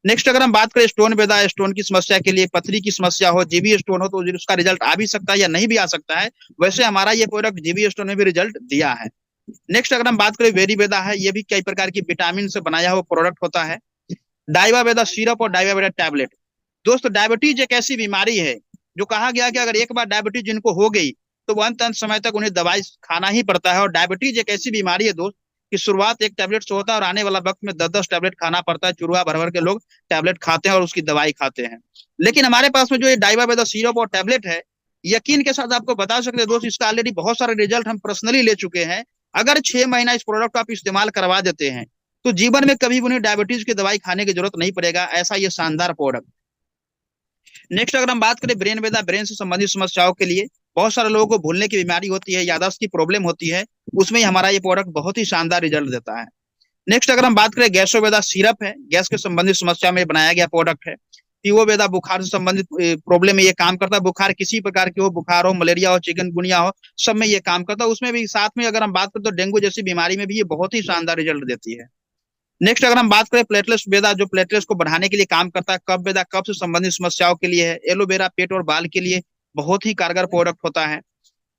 नेक्स्ट अगर हम बात करें स्टोन वेदा, स्टोन की समस्या के लिए, पथरी की समस्या हो, जीबी स्टोन हो, तो उसका रिजल्ट आ भी सकता है या नहीं भी आ सकता है। वैसे हमारा ये प्रोडक्ट जीबी स्टोन में भी रिजल्ट दिया है। नेक्स्ट अगर हम बात करें वेरी वेदा है, ये भी कई प्रकार की विटामिन से बनाया हुआ प्रोडक्ट होता है। डाइवा वेदा सिरप और डाइवा वेदा टैबलेट, दोस्तों डायबिटीज एक ऐसी बीमारी है जो कहा गया कि अगर एक बार डायबिटीज जिनको हो गई तो वो अंत अंत समय तक उन्हें दवाई खाना ही पड़ता है। और डायबिटीज एक ऐसी बीमारी है दोस्त कि शुरुआत एक टैबलेट से होता है और आने वाला वक्त में 10-10 टैबलेट खाना पड़ता है। चुरुआ भर भर के लोग टैबलेट खाते हैं और उसकी दवाई खाते हैं। लेकिन हमारे पास में जो ये डाइवा वेदा सिरप और टैबलेट है, यकीन के साथ आपको बता सकते हैं दोस्त, इसका ऑलरेडी बहुत सारे रिजल्ट हम पर्सनली ले चुके हैं। अगर 6 महीना इस प्रोडक्ट को आप इस्तेमाल करवा देते हैं तो जीवन में कभी भी उन्हें डायबिटीज की दवाई खाने की जरूरत नहीं पड़ेगा, ऐसा ये शानदार प्रोडक्ट। नेक्स्ट अगर हम बात करें ब्रेन वेदा, ब्रेन से संबंधित समस्याओं के लिए, बहुत सारे लोगों को भूलने की बीमारी होती है, याददाश्त की प्रॉब्लम होती है, उसमें हमारा ये प्रोडक्ट बहुत ही शानदार रिजल्ट देता है। नेक्स्ट अगर हम बात करें गैसोवेदा सिरप है, गैस के संबंधित समस्या में बनाया गया प्रोडक्ट है। पीओवेदा बुखार से संबंधित प्रॉब्लम में ये काम करता है, बुखार किसी प्रकार की हो, बुखार हो, मलेरिया हो, चिकनगुनिया हो, सब में ये काम करता है। उसमें भी साथ में अगर हम बात करें तो डेंगू जैसी बीमारी में भी ये बहुत ही शानदार रिजल्ट देती है। नेक्स्ट अगर हम बात करें प्लेटलेट्स वेदा, जो प्लेटलेट्स को बढ़ाने के लिए काम करता है। कफ वेदा कफ से संबंधित समस्याओं के लिए है। एलोवेरा पेट और बाल के लिए बहुत ही कारगर प्रोडक्ट होता है।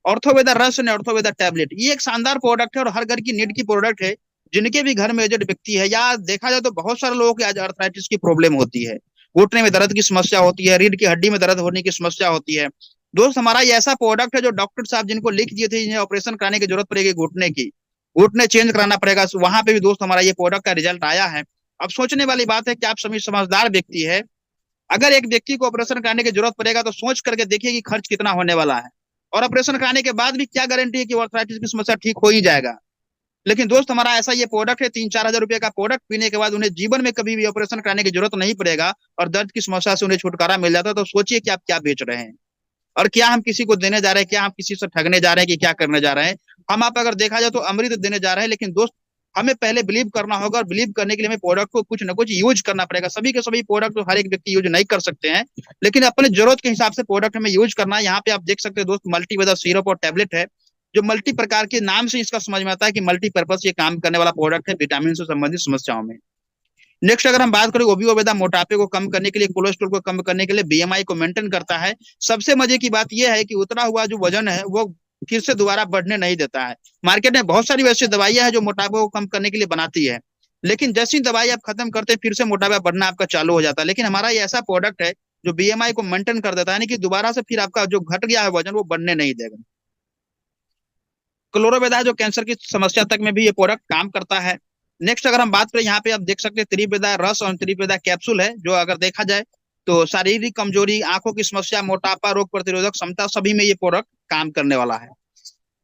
ऑर्थोवेदा रस एंड ऑर्थोवेदा टैबलेट, ये एक शानदार प्रोडक्ट है और हर घर की नीड की प्रोडक्ट है। जिनके भी घर में एजेड व्यक्ति है, या देखा जाए तो बहुत सारे लोगों की आज अर्थराइटिस की प्रॉब्लम होती है, घुटने में दर्द की समस्या होती है, रीढ़ की हड्डी में दर्द होने की समस्या होती है। दोस्त हमारा ये ऐसा प्रोडक्ट है जो डॉक्टर साहब जिनको लिख दिए थे इन्हें ऑपरेशन कराने की जरूरत पड़ेगी घुटने की, घुटने चेंज कराना पड़ेगा, वहां पे भी दोस्त हमारा ये प्रोडक्ट का रिजल्ट आया है। अब सोचने वाली बात है कि आप सभी समझदार व्यक्ति है, अगर एक व्यक्ति को ऑपरेशन कराने की जरूरत पड़ेगा तो सोच करके देखिए कि खर्च कितना होने वाला है, और ऑपरेशन कराने के बाद भी क्या गारंटी है कि आर्थराइटिस की समस्या ठीक हो ही जाएगा। लेकिन दोस्त हमारा ऐसा ये प्रोडक्ट है, 3-4 हजार रुपए का प्रोडक्ट पीने के बाद उन्हें जीवन में कभी भी ऑपरेशन कराने की जरूरत नहीं पड़ेगा और दर्द की समस्या से उन्हें छुटकारा मिल जाता है। तो सोचिए कि आप क्या बेच रहे हैं और क्या हम किसी को देने जा रहे हैं, क्या हम किसी से ठगने जा रहे हैं, कि क्या करने जा रहे हैं। हम आप अगर देखा जाए तो अमृत देने जा रहे हैं, लेकिन दोस्त हमें पहले बिलीव करना होगा और बिलीव करने के लिए हमें प्रोडक्ट को कुछ ना कुछ यूज करना पड़ेगा। सभी के सभी प्रोडक्ट तो हर एक व्यक्ति यूज नहीं कर सकते हैं, लेकिन अपने जरूरत के हिसाब से प्रोडक्ट हमें यूज करना है। यहाँ पे आप देख सकते हैं दोस्त मल्टीवेदा सिरप और टैबलेट है, जो मल्टी प्रकार के नाम से इसका समझ में आता है कि मल्टीपर्पज ये काम करने वाला प्रोडक्ट है विटामिन से संबंधित समस्याओं में। नेक्स्ट अगर हम बात करें ओबियोवेदा, मोटापे को कम करने के लिए, कोलेस्ट्रॉल को कम करने के लिए, बीएमआई को मेंटेन करता है। सबसे मजे की बात यह है कि उतना हुआ जो वजन है वो फिर से दोबारा बढ़ने नहीं देता है। मार्केट में बहुत सारी वैसी दवाइयां हैं जो मोटापे को कम करने के लिए बनाती है, लेकिन जैसी दवाई आप खत्म करते हैं फिर से मोटापा बढ़ना आपका चालू हो जाता है। लेकिन हमारा ये ऐसा प्रोडक्ट है जो बीएमआई को मेंटेन कर देता है, यानी कि दोबारा से फिर आपका जो घट गया है वजन वो बढ़ने नहीं देगा। क्लोरोवेदा जो कैंसर की समस्या तक में भी ये प्रोडक्ट काम करता है। नेक्स्ट अगर हम बात करें, यहाँ पे आप देख सकते हैं त्रिवेदा रस और त्रिवेदा कैप्सूल है, जो अगर देखा जाए तो शारीरिक कमजोरी, आंखों की समस्या, मोटापा, रोग प्रतिरोधक क्षमता, सभी में ये प्रोडक्ट काम करने वाला है।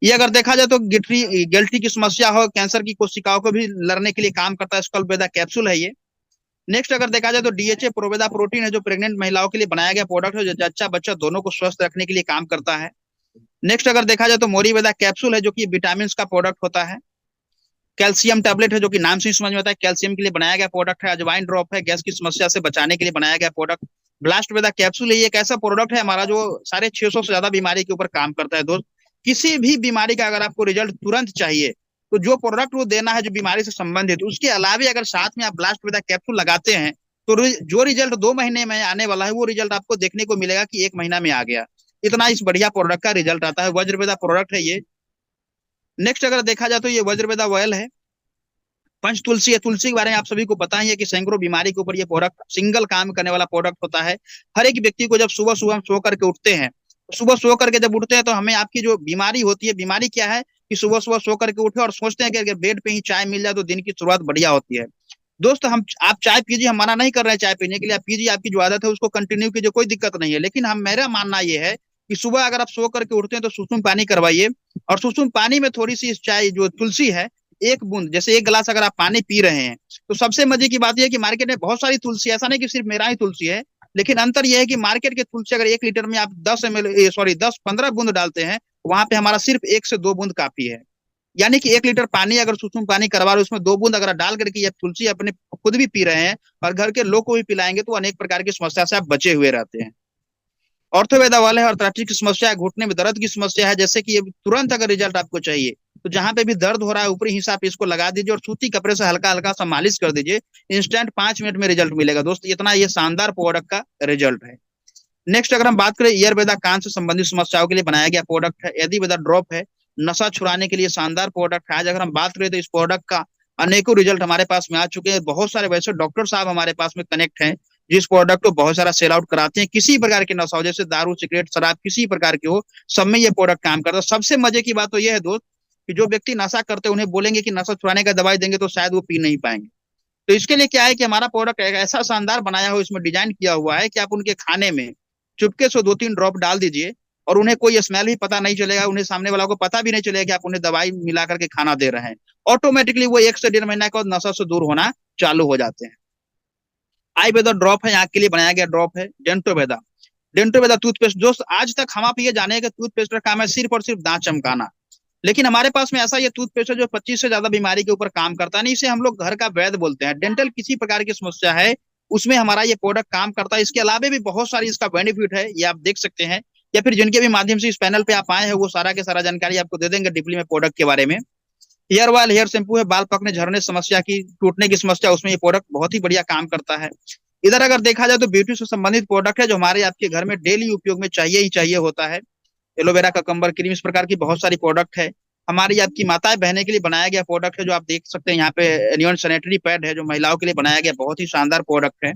ये अगर देखा जाए तो गिल्टी की समस्या हो, कैंसर की कोशिकाओं को भी लड़ने के लिए काम करता है। स्कल्पवेदा कैप्सूल है ये। नेक्स्ट अगर देखा जाए तो डीएचए प्रोवेदा प्रोटीन है, जो प्रेग्नेंट महिलाओं के लिए बनाया गया प्रोडक्ट है, जो जच्चा बच्चा दोनों को स्वस्थ रखने के लिए काम करता है। नेक्स्ट अगर देखा जाए तो मोरीवेदा कैप्सूल है, जो कि विटामिन का प्रोडक्ट होता है। कैल्शियम टैबलेट है, जो कि नाम से ही समझ में आता है कैल्शियम के लिए बनाया गया प्रोडक्ट है। अजवाइन ड्रॉप है, गैस की समस्या से बचाने के लिए बनाया गया प्रोडक्ट। ब्लास्ट वेदा कैप्सूल है, ये एक ऐसा प्रोडक्ट है हमारा जो 650 से ज्यादा बीमारी के ऊपर काम करता है दोस्त। किसी भी बीमारी का अगर आपको रिजल्ट तुरंत चाहिए तो जो प्रोडक्ट वो देना है जो बीमारी से संबंधित, उसके अलावे अगर साथ में आप ब्लास्ट वेदा कैप्सूल लगाते हैं तो जो रिजल्ट 2 महीने में आने वाला है वो रिजल्ट आपको देखने को मिलेगा कि 1 महीना में आ गया। इतना इस बढ़िया प्रोडक्ट का रिजल्ट आता है। वज्रवेदा प्रोडक्ट है ये। नेक्स्ट अगर देखा जाए तो ये वज्रवेदा ऑयल है। पंच तुलसी है, तुलसी के बारे में आप सभी को पता ही है कि सैकड़ों बीमारी के ऊपर ये प्रोडक्ट सिंगल काम करने वाला प्रोडक्ट होता है। हर एक व्यक्ति को जब सुबह सुबह हम सो करके उठते हैं, सुबह सो करके जब उठते हैं तो हमें आपकी जो बीमारी होती है, बीमारी क्या है कि सुबह सुबह सो करके उठे और सोचते हैं कि अगर बेड पे ही चाय मिल जाए तो दिन की शुरुआत बढ़िया होती है। दोस्त हम आप चाय पीजिए, हम मना नहीं कर रहे हैं चाय पीने के लिए, आप पीजिए, आपकी जो आदत है उसको कंटिन्यू कीजिए, कोई दिक्कत नहीं है। लेकिन हम मेरा मानना ये है कि सुबह अगर आप सो करके उठते हैं तो सुसुम पानी करवाइए, और सुसुम पानी में थोड़ी सी चाय जो तुलसी है, 1 बूंद, जैसे 1 गिलास अगर आप पानी पी रहे हैं तो सबसे मजे की बात यह है कि मार्केट में बहुत सारी तुलसी, ऐसा नहीं कि सिर्फ मेरा ही तुलसी है, लेकिन अंतर यह है कि मार्केट के तुलसी अगर 1 लीटर में आप 10 ml, सॉरी 10-15 बूंद डालते हैं, वहां पे हमारा सिर्फ 1 से 2 बूंद काफी है। यानी कि 1 लीटर पानी अगर सुसुम पानी करवा रहे हो, उसमें 2 बूंद अगर डाल करके ये तुलसी अपने खुद भी पी रहे हैं और घर के लोग को भी पिलाएंगे तो अनेक प्रकार की समस्या से आप बचे हुए रहते हैं। ऑर्थोवेदा वाले है, आर्थराइटिस की समस्या है, घुटने में दर्द की समस्या है, जैसे कि ये तुरंत अगर रिजल्ट आपको चाहिए तो जहां पे भी दर्द हो रहा है ऊपरी हिस्सा पे इसको लगा दीजिए और सूती कपड़े से हल्का हल्का सा मालिश कर दीजिए, इंस्टेंट 5 मिनट में रिजल्ट मिलेगा दोस्त। इतना ये शानदार प्रोडक्ट का रिजल्ट है। नेक्स्ट अगर हम बात करें ईयरवेदा, कान से संबंधित समस्याओं के लिए बनाया गया प्रोडक्ट है। एदिवेदा ड्रॉप है, नशा छुड़ाने के लिए शानदार प्रोडक्ट है। आज अगर हम बात करें तो इस प्रोडक्ट का अनेकों रिजल्ट हमारे पास में आ चुके हैं। बहुत सारे वैसे डॉक्टर साहब हमारे पास में कनेक्ट हैं जिस प्रोडक्ट को बहुत सारा सेल आउट कराते हैं। किसी प्रकार की नशा हो, जैसे दारू सिगरेट शराब किसी प्रकार की हो, सब में ये प्रोडक्ट काम करता है। सबसे मजे की बात तो यह है दोस्त कि जो व्यक्ति नशा करते हैं उन्हें बोलेंगे कि नशा छुड़ाने का दवाई देंगे तो शायद वो पी नहीं पाएंगे। तो इसके लिए क्या है कि हमारा प्रोडक्ट ऐसा शानदार बनाया हुआ, इसमें डिजाइन किया हुआ है कि आप उनके खाने में चुपके से 2-3 ड्रॉप डाल दीजिए और उन्हें कोई स्मेल भी पता नहीं चलेगा, उन्हें सामने वाला को पता भी नहीं चलेगा कि आप उन्हें दवाई मिला करके खाना दे रहे हैं। ऑटोमेटिकली वो 1 से 1.5 महीना के बाद नशा से दूर होना चालू हो जाते हैं। आयुर्वेदा ड्रॉप है, आंख के लिए बनाया गया ड्रॉप है। डेंटोवेदा, डेंटोवेदा टूथपेस्ट। दोस्त आज तक हम आप ये जाने कि टूथपेस्ट का काम है सिर्फ और सिर्फ दांत चमकाना, लेकिन हमारे पास में ऐसा ये टूथपेस्ट है जो 25 से ज्यादा बीमारी के ऊपर काम करता है। नहीं, इसे हम लोग घर का वैद्य बोलते हैं। डेंटल किसी प्रकार की समस्या है उसमें हमारा ये प्रोडक्ट काम करता है। इसके अलावा भी बहुत सारी इसका बेनिफिट है, ये आप देख सकते हैं, या फिर जिनके भी माध्यम से इस पैनल पे आप आए हैं वो सारा के सारा जानकारी आपको दे देंगे डिपली में प्रोडक्ट के बारे में। हेयर ऑयल, हेयर शैम्पू है, बाल पकने झड़ने समस्या की, टूटने की समस्या, उसमें ये प्रोडक्ट बहुत ही बढ़िया काम करता है। इधर अगर देखा जाए तो ब्यूटी से संबंधित प्रोडक्ट है जो हमारे आपके घर में डेली उपयोग में चाहिए ही चाहिए होता है। एलोवेरा का कंबर क्रीम, इस प्रकार की बहुत सारी प्रोडक्ट है। हमारी आपकी माताएं बहने के लिए बनाया गया प्रोडक्ट है जो आप देख सकते हैं यहाँ पे। एनियन सैनिटरी पैड है जो महिलाओं के लिए बनाया गया बहुत ही शानदार प्रोडक्ट है।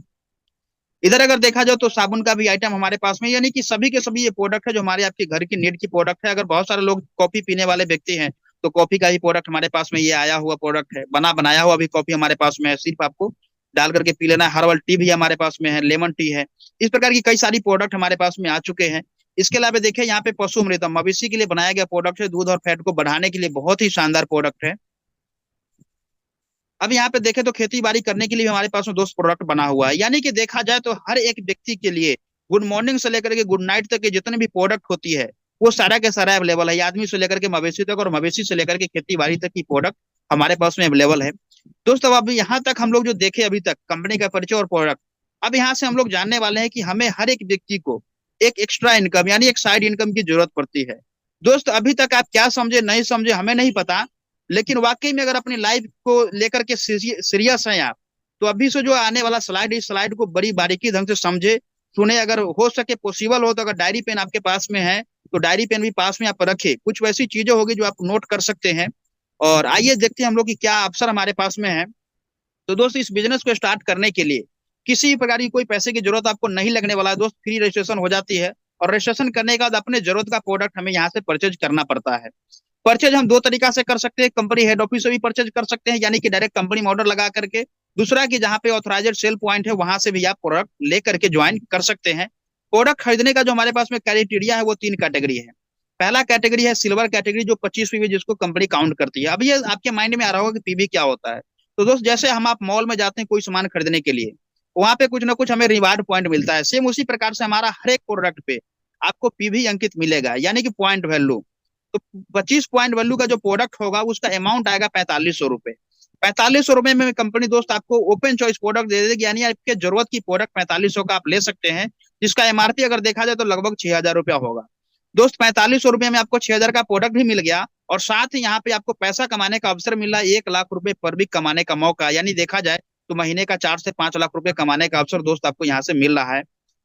इधर अगर देखा जाए तो साबुन का भी आइटम हमारे पास में, यानी कि सभी के सभी ये प्रोडक्ट है जो हमारे आपके घर की नीड की प्रोडक्ट है। अगर बहुत सारे लोग कॉफी पीने वाले व्यक्ति हैं तो कॉफी का भी प्रोडक्ट हमारे पास में ये आया हुआ प्रोडक्ट है। बना बनाया हुआ भी कॉफी हमारे पास में है, सिर्फ आपको डाल करके पी लेना है। हर्बल टी भी हमारे पास में है, लेमन टी है। इस प्रकार की कई सारी प्रोडक्ट हमारे पास में आ चुके हैं। इसके अलावा देखिए यहाँ पे पशु अमृतम मवेशी के लिए बनाया गया प्रोडक्ट है, दूध और फैट को बढ़ाने के लिए बहुत ही शानदार प्रोडक्ट है। अब यहाँ पे देखें तो खेती बाड़ी करने के लिए हमारे पास में दोस्त प्रोडक्ट बना हुआ है। यानी कि देखा जाए तो हर एक व्यक्ति के लिए गुड मॉर्निंग से लेकर के गुड नाइट तक के जितने भी प्रोडक्ट होती है वो सारा के सारा अवेलेबल है। आदमी से लेकर के मवेशी तक और मवेशी से लेकर के खेती बाड़ी तक की प्रोडक्ट हमारे पास में अवेलेबल है। दोस्तों अब यहाँ तक हम लोग जो देखे अभी तक कंपनी का परिचय और प्रोडक्ट, अब यहाँ से हम लोग जानने वाले हैं कि हमें हर एक व्यक्ति को एक एक्स्ट्रा इनकम यानी एक साइड इनकम की जरूरत पड़ती है। दोस्त अभी तक आप क्या समझे नहीं समझे हमें नहीं पता, लेकिन वाकई में अगर अपनी लाइफ को लेकर के सीरियस हैं आप, तो अभी से जो आने वाला स्लाइड, इस स्लाइड को बड़ी बारीकी ढंग से समझे सुने। अगर हो सके पॉसिबल हो तो अगर डायरी पेन आपके पास में है तो डायरी पेन भी पास में आप रखे। कुछ वैसी चीजें होगी जो आप नोट कर सकते हैं। और आइए देखते हैं हम लोग की क्या अवसर हमारे पास में है। तो दोस्त इस बिजनेस को स्टार्ट करने के लिए किसी प्रकार की कोई पैसे की जरूरत आपको नहीं लगने वाला है दोस्त। फ्री रजिस्ट्रेशन हो जाती है और रजिस्ट्रेशन करने के बाद अपने जरूरत का प्रोडक्ट हमें यहाँ से परचेज करना पड़ता है। परचेज हम 2 तरीका से कर सकते हैं, कंपनी हेड ऑफिस से भी परचेज कर सकते हैं यानी कि डायरेक्ट कंपनी में ऑर्डर लगा करके। दूसरा कि जहाँ पे ऑथराइज्ड सेल पॉइंट है वहां से भी आप प्रोडक्ट लेकर के ज्वाइन कर सकते हैं। प्रोडक्ट खरीदने का जो हमारे पास में क्राइटेरिया है वो 3 कैटेगरी है। पहला कैटेगरी है सिल्वर कैटेगरी जो 25 पीवी जिसको कंपनी काउंट करती है। अब ये आपके माइंड में आ रहा होगा कि पीवी क्या होता है। तो दोस्त जैसे हम आप मॉल में जाते हैं कोई सामान खरीदने के लिए, वहां पे कुछ ना कुछ हमें रिवार्ड पॉइंट मिलता है, सेम उसी प्रकार से हमारा हर एक प्रोडक्ट पे आपको पीवी अंकित मिलेगा, यानी कि पॉइंट वैल्यू। तो 25 पॉइंट वैल्यू का जो प्रोडक्ट होगा उसका अमाउंट आएगा 4500 रुपए। 4500 रुपए में कंपनी दोस्त आपको ओपन चॉइस प्रोडक्ट दे देगी, यानी आपके जरूरत की प्रोडक्ट 4500 का आप ले सकते हैं, जिसका एमआरपी अगर देखा जाए तो लगभग 6000 रुपया होगा। दोस्त 4500 रुपये में आपको 6000 का प्रोडक्ट भी मिल गया, और साथ ही यहाँ पे आपको पैसा कमाने का अवसर मिला, 1 लाख रुपए पर वीक कमाने का मौका, यानी देखा जाए तो महीने का 4 से 5 लाख रुपए कमाने का अवसर दोस्त आपको यहाँ से मिल रहा है।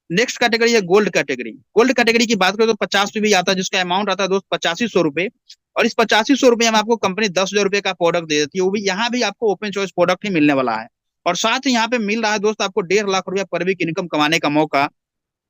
नेक्स्ट कैटेगरी है गोल्ड कैटेगरी। गोल्ड कैटेगरी की बात करें तो 50 भी आता है, जिसका अमाउंट आता है दोस्त 8500 रुपए। और इस 8500 रुपये में आपको कंपनी 10,000 रुपए का प्रोडक्ट दे देती है, वो भी यहाँ भी आपको ओपन चॉइस प्रोडक्ट ही मिलने वाला है। और साथ ही यहाँ पे मिल रहा है दोस्त आपको 1.5 लाख रुपया पर वीक इनकम कमाने का मौका।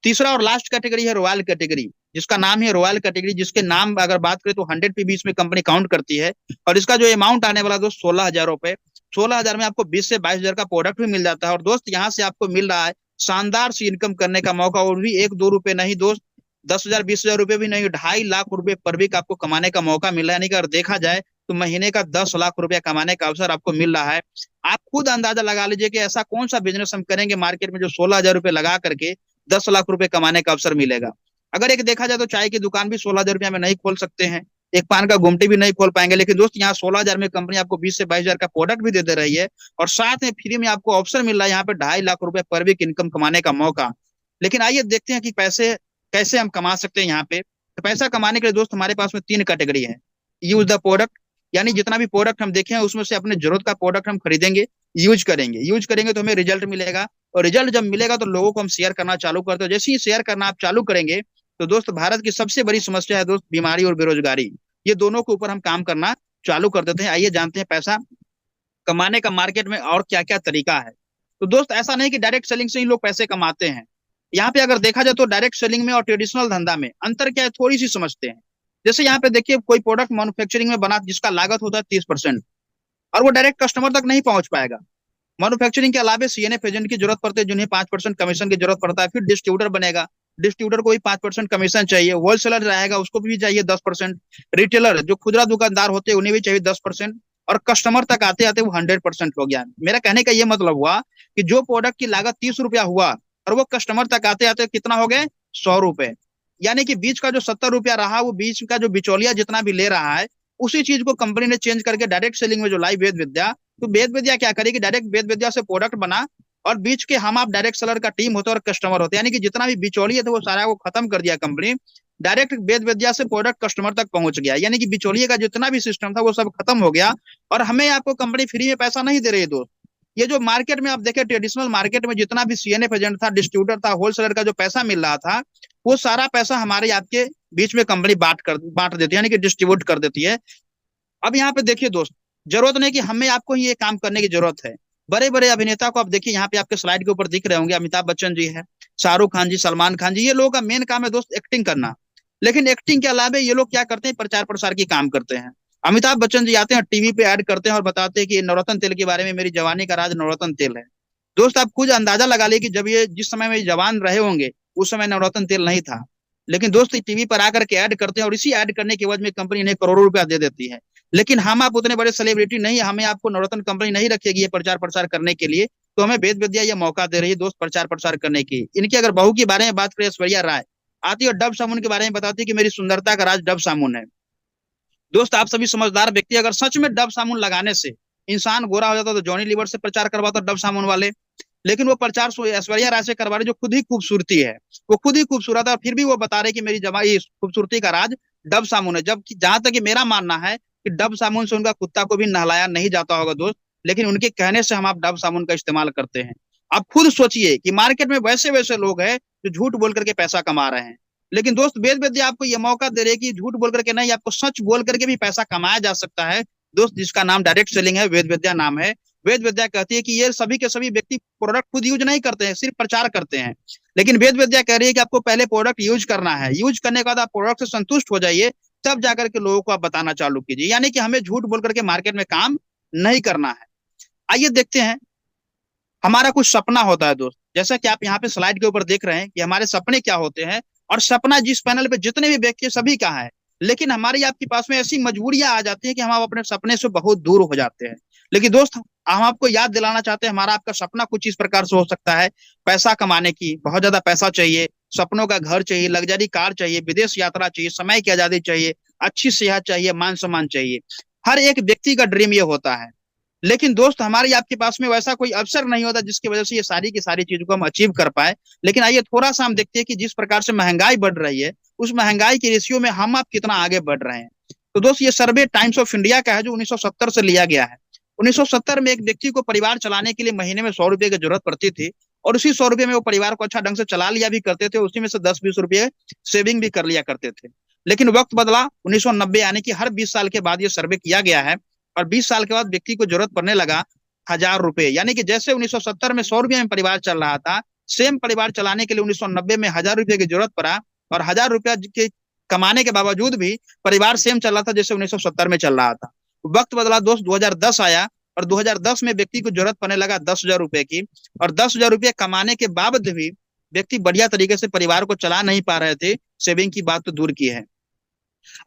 तीसरा और लास्ट कैटेगरी है रॉयल कैटेगरी, जिसका नाम है रॉयल कैटेगरी, जिसके नाम अगर बात करें तो 100 पीबी में कंपनी काउंट करती है। और इसका जो अमाउंट आने वाला दोस्त 16,000 रुपए। 16,000 में आपको 20 से 22,000 का प्रोडक्ट भी मिल जाता है, और दोस्त यहाँ से आपको मिल रहा है शानदार सी इनकम करने का मौका, और भी 1-2 रुपए नहीं दोस्त, 10,000 20,000 रुपए भी नहीं, 2.5 लाख रुपए पर वीक आपको कमाने का मौका मिल रहा है। यानी कि अगर देखा जाए तो महीने का 10 लाख रुपया कमाने का अवसर आपको मिल रहा है। आप खुद अंदाजा लगा लीजिए कि ऐसा कौन सा बिजनेस हम करेंगे मार्केट में जो 16,000 रुपये लगा करके 10 लाख रुपए कमाने का अवसर मिलेगा। अगर एक देखा जाए तो चाय की दुकान भी 16,000 रुपया में नहीं खोल सकते हैं, एक पान का गुमटी भी नहीं खोल पाएंगे, लेकिन दोस्त यहाँ 16,000 में कंपनी आपको 20 से 22,000 का प्रोडक्ट भी दे दे रही है, और साथ में फ्री में आपको ऑप्शन मिल रहा है यहाँ पे 2.5 लाख रुपए पर वीक इनकम कमाने का मौका। लेकिन आइए देखते हैं कि पैसे कैसे हम कमा सकते हैं यहाँ पे। तो पैसा कमाने के लिए दोस्त हमारे पास में 3 कैटेगरी है। यूज द प्रोडक्ट, यानी जितना भी प्रोडक्ट हम देखें उसमें से अपने जरूरत का प्रोडक्ट हम खरीदेंगे, यूज करेंगे तो हमें रिजल्ट मिलेगा, और रिजल्ट जब मिलेगा तो लोगों को हम शेयर करना चालू करते हैं। जैसे ही शेयर करना आप चालू करेंगे तो दोस्त भारत की सबसे बड़ी समस्या है दोस्त बीमारी और बेरोजगारी, ये दोनों के ऊपर हम काम करना चालू कर देते हैं। आइए जानते हैं पैसा कमाने का मार्केट में और क्या क्या तरीका है। तो दोस्त ऐसा नहीं कि डायरेक्ट सेलिंग से ही लोग पैसे कमाते हैं। यहाँ पे अगर देखा जाए तो डायरेक्ट सेलिंग में और ट्रेडिशनल धंधा में अंतर क्या है, थोड़ी सी समझते हैं। जैसे यहाँ पे देखिए कोई प्रोडक्ट मैन्युफैक्चरिंग में बना जिसका लागत होता है 30%, और वो डायरेक्ट कस्टमर तक नहीं पहुंच पाएगा। मैन्युफैक्चरिंग के अलावा सीएनएफ एजेंट की जरूरत पड़ती है, जिन्हें 5% कमीशन की जरूरत पड़ता है। फिर डिस्ट्रीब्यूटर बनेगा, डिस्ट्रीब्यूटर को भी 5% कमीशन चाहिए। होलसेलर रहेगा, उसको भी चाहिए 10%। रिटेलर जो खुदरा दुकानदार होते हैं उन्हें भी चाहिए 10%। और कस्टमर तक आते आते वो 100% हो गया। मेरा कहने का ये मतलब हुआ कि जो प्रोडक्ट की लागत 30 रुपया हुआ और वो कस्टमर तक आते आते कितना हो गए, 100 रुपए। यानी कि बीच का जो 70 रुपया रहा, वो बीच का जो बिचौलिया जितना भी ले रहा है, उसी चीज को कंपनी ने चेंज करके डायरेक्ट सेलिंग में जो लाई वेद विद्या, तो वेद विद्या क्या करेगी, डायरेक्ट वेद विद्या से प्रोडक्ट बना, और बीच के हम आप डायरेक्ट सेलर का टीम होता है और कस्टमर होते हैं, यानी कि जितना भी बिचौलिए थे वो सारा को खत्म कर दिया कंपनी। डायरेक्ट वेद विद्या से प्रोडक्ट कस्टमर तक पहुंच गया, यानी कि बिचौलिए का जितना भी सिस्टम था वो सब खत्म हो गया। और हमें आपको कंपनी फ्री में पैसा नहीं दे रही है दोस्त। ये जो मार्केट में आप देखें, ट्रेडिशनल मार्केट में जितना भी सीएनएफ एजेंट था, डिस्ट्रीब्यूटर था, होलसेलर का जो पैसा मिल रहा था, वो सारा पैसा हमारे आपके बीच में कंपनी बांट देती है, यानी कि डिस्ट्रीब्यूट कर देती है। अब यहाँ पे देखिए दोस्त, जरूरत नहीं कि हमें आपको ही ये काम करने की जरूरत है। बड़े बड़े अभिनेता को आप देखिए, यहाँ पे आपके स्लाइड के ऊपर दिख रहे होंगे, अमिताभ बच्चन जी है, शाहरुख खान जी, सलमान खान जी, ये लोगों का मेन काम है दोस्त एक्टिंग करना। लेकिन एक्टिंग के अलावा ये लोग क्या करते हैं, प्रचार प्रसार की काम करते हैं। अमिताभ बच्चन जी आते हैं टीवी पे ऐड करते हैं और बताते हैं कि नवरत्न तेल के बारे में, मेरी जवानी का राज नवरत्न तेल है। दोस्त आप खुद अंदाजा लगा लीजिए कि जब ये जिस समय में जवान रहे होंगे उस समय नवरत्न तेल नहीं था, लेकिन दोस्त टीवी पर आकर के ऐड करते हैं, और इसी ऐड करने की वजह में कंपनी इन्हें करोड़ों रुपया दे देती है। लेकिन हम आप उतने बड़े सेलिब्रिटी नहीं, हमें आपको नवरत्न कंपनी नहीं रखेगी ये प्रचार प्रसार करने के लिए, तो हमें वेद विद्या ये मौका दे रही है दोस्त प्रचार प्रसार करने की। इनकी अगर बहू के बारे में बात करें, ऐश्वर्या राय आती है और डब साबुन के बारे में बताती है कि मेरी सुंदरता का राज डब साबुन है। दोस्त आप सभी समझदार व्यक्ति, अगर सच में डब साबुन लगाने से इंसान गोरा हो जाता तो जॉनी लीवर से प्रचार करवाता डब साबुन वाले। लेकिन वो प्रचार ऐश्वर्या राय से करवा रहे, जो खुद ही खूबसूरती है, वो खुद ही खूबसूरत है, और फिर भी वो बता रहे कि मेरी जमा खूबसूरती का राज डब साबुन है। जब जहां तक मेरा मानना है कि डब साबुन से उनका कुत्ता को भी नहलाया नहीं जाता होगा दोस्त, लेकिन उनके कहने से हम आप डब साबुन का इस्तेमाल करते हैं। आप खुद सोचिए कि मार्केट में वैसे वैसे लोग हैं जो झूठ बोल करके पैसा कमा रहे हैं, लेकिन दोस्त वेद विद्या आपको ये मौका दे रहे कि झूठ बोल करके नहीं, आपको सच बोल करके भी पैसा कमाया जा सकता है दोस्त, जिसका नाम डायरेक्ट सेलिंग है, वेद विद्या नाम है। वेद विद्या कहती है कि ये सभी के सभी व्यक्ति प्रोडक्ट खुद यूज नहीं करते हैं, सिर्फ प्रचार करते हैं। लेकिन वेद विद्या कह रही है कि आपको पहले प्रोडक्ट यूज करना है, यूज करने के बाद आप प्रोडक्ट से संतुष्ट हो जाइए, तब जाकर के लोगों को आप बताना चालू कीजिए। यानी कि हमें झूठ बोल करके मार्केट में काम नहीं करना है। आइए देखते हैं, हमारा कुछ सपना होता है दोस्त, जैसा कि आप यहाँ पे स्लाइड के ऊपर देख रहे हैं कि हमारे सपने क्या होते हैं, और सपना जिस पैनल पे जितने भी व्यक्ति सभी का है। लेकिन हमारी आपके पास में ऐसी मजबूरियां आ जाती है कि हम अपने सपने से बहुत दूर हो जाते हैं। लेकिन दोस्त, हम आपको याद दिलाना चाहते हैं, हमारा आपका सपना कुछ इस प्रकार से हो सकता है। पैसा कमाने की, बहुत ज्यादा पैसा चाहिए, सपनों का घर चाहिए, लग्जरी कार चाहिए, विदेश यात्रा चाहिए, समय की आजादी चाहिए, अच्छी सेहत चाहिए, मान सम्मान चाहिए। हर एक व्यक्ति का ड्रीम ये होता है। लेकिन दोस्त, हमारी आपके पास में वैसा कोई अवसर नहीं होता जिसकी वजह से ये सारी की सारी चीजों को हम अचीव कर पाए। लेकिन आइए थोड़ा सा हम देखते हैं कि जिस प्रकार से महंगाई बढ़ रही है, उस महंगाई के रेशियो में हम आप कितना आगे बढ़ रहे हैं। तो दोस्त, ये सर्वे टाइम्स ऑफ इंडिया का है, जो 1970 से लिया गया है। 1970 में एक व्यक्ति को परिवार चलाने के लिए महीने में 100 रुपए की जरूरत पड़ती थी, और उसी 100 रुपए में वो परिवार को अच्छा ढंग से चला लिया भी करते थे, उसी में से 10-20 रुपए सेविंग भी कर लिया करते थे। लेकिन वक्त बदला, 1990 यानी कि हर 20 साल के बाद ये सर्वे किया गया है, और 20 साल के बाद व्यक्ति को जरूरत पड़ने लगा 1000 रुपए। यानी कि जैसे 1970 में 100 रुपए में परिवार चल रहा था, सेम परिवार चलाने के लिए 1990 में 1000 रुपए की जरूरत पड़ा। और 1000 रुपया के कमाने के बावजूद भी परिवार सेम चल रहा था जैसे 1970 में चल रहा था। वक्त बदला दोस्त, 2010 आया, और 2010 में व्यक्ति को जरूरत पड़ने लगा 10,000 रुपए की। और 10,000 रुपये कमाने के बावजूद भी व्यक्ति बढ़िया तरीके से परिवार को चला नहीं पा रहे थे, सेविंग की बात तो दूर की है।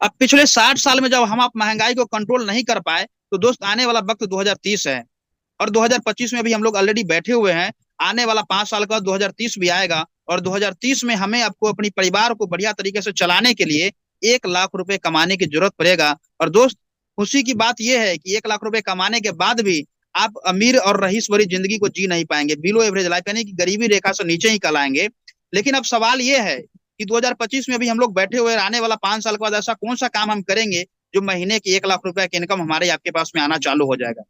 अब पिछले 60 साल में जब हम आप महंगाई को कंट्रोल नहीं कर पाए, तो दोस्त आने वाला वक्त 2030 है, और 2025 में भी हम लोग ऑलरेडी बैठे हुए हैं। आने वाला 5 साल का 2030 भी आएगा, और 2030 में हमें आपको अपनी परिवार को बढ़िया तरीके से चलाने के लिए 1 लाख रुपए कमाने की जरूरत पड़ेगा। और दोस्त, खुशी की बात यह है कि 1 लाख रुपए कमाने के बाद भी आप अमीर और रईस भरी जिंदगी को जी नहीं पाएंगे, बिलो एवरेज लाइफ यानी कि गरीबी रेखा से नीचे ही कल आएंगे। लेकिन अब सवाल यह है कि 2025 में भी हम लोग बैठे हुए, आने वाला 5 साल के बाद ऐसा कौन सा काम हम करेंगे जो महीने की 1 लाख रुपए की इनकम हमारे आपके पास में आना चालू हो जाएगा।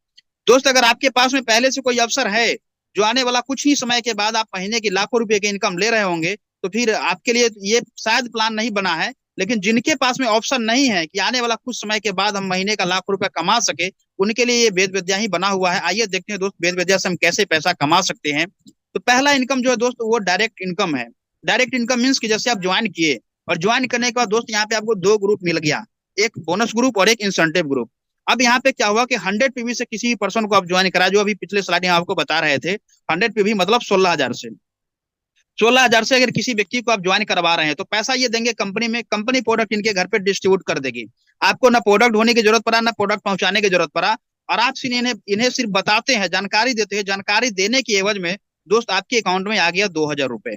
दोस्त, अगर आपके पास में पहले से कोई अवसर है जो आने वाला कुछ ही समय के बाद आप महीने की लाखों रुपए की इनकम ले रहे होंगे, तो फिर आपके लिए ये शायद प्लान नहीं बना है। लेकिन जिनके पास में ऑप्शन नहीं है कि आने वाला कुछ समय के बाद हम महीने का लाख रुपए कमा सके, उनके लिए ये वेद विद्या ही बना हुआ है। आइए देखते हैं दोस्त, वेद विद्या से हम कैसे पैसा कमा सकते हैं। तो पहला इनकम जो है दोस्त, वो डायरेक्ट इनकम है। डायरेक्ट इनकम मीन्स कि जैसे आप ज्वाइन किए, और ज्वाइन करने के बाद दोस्त यहाँ पे आपको दो ग्रुप मिल गया, एक बोनस ग्रुप और एक इंसेंटिव ग्रुप। अब यहाँ पे क्या हुआ कि 100 पीवी से किसी पर्सन को आप ज्वाइन करा, जो अभी पिछले स्लाइड में आपको बता रहे थे, 100 पीवी मतलब 16,000 से। 16,000 से अगर किसी व्यक्ति को आप ज्वाइन करवा रहे हैं, तो पैसा ये देंगे कंपनी में, कंपनी प्रोडक्ट इनके घर पे डिस्ट्रीब्यूट कर देगी। आपको ना प्रोडक्ट होने की जरूरत पड़ा, ना प्रोडक्ट पहुंचाने की जरूरत पड़ा। और आप सिर्फ इन्हें इन्हें सिर्फ बताते हैं, जानकारी देते हैं। जानकारी देने की एवज में दोस्त आपके अकाउंट में आ गया 2,000 रुपए।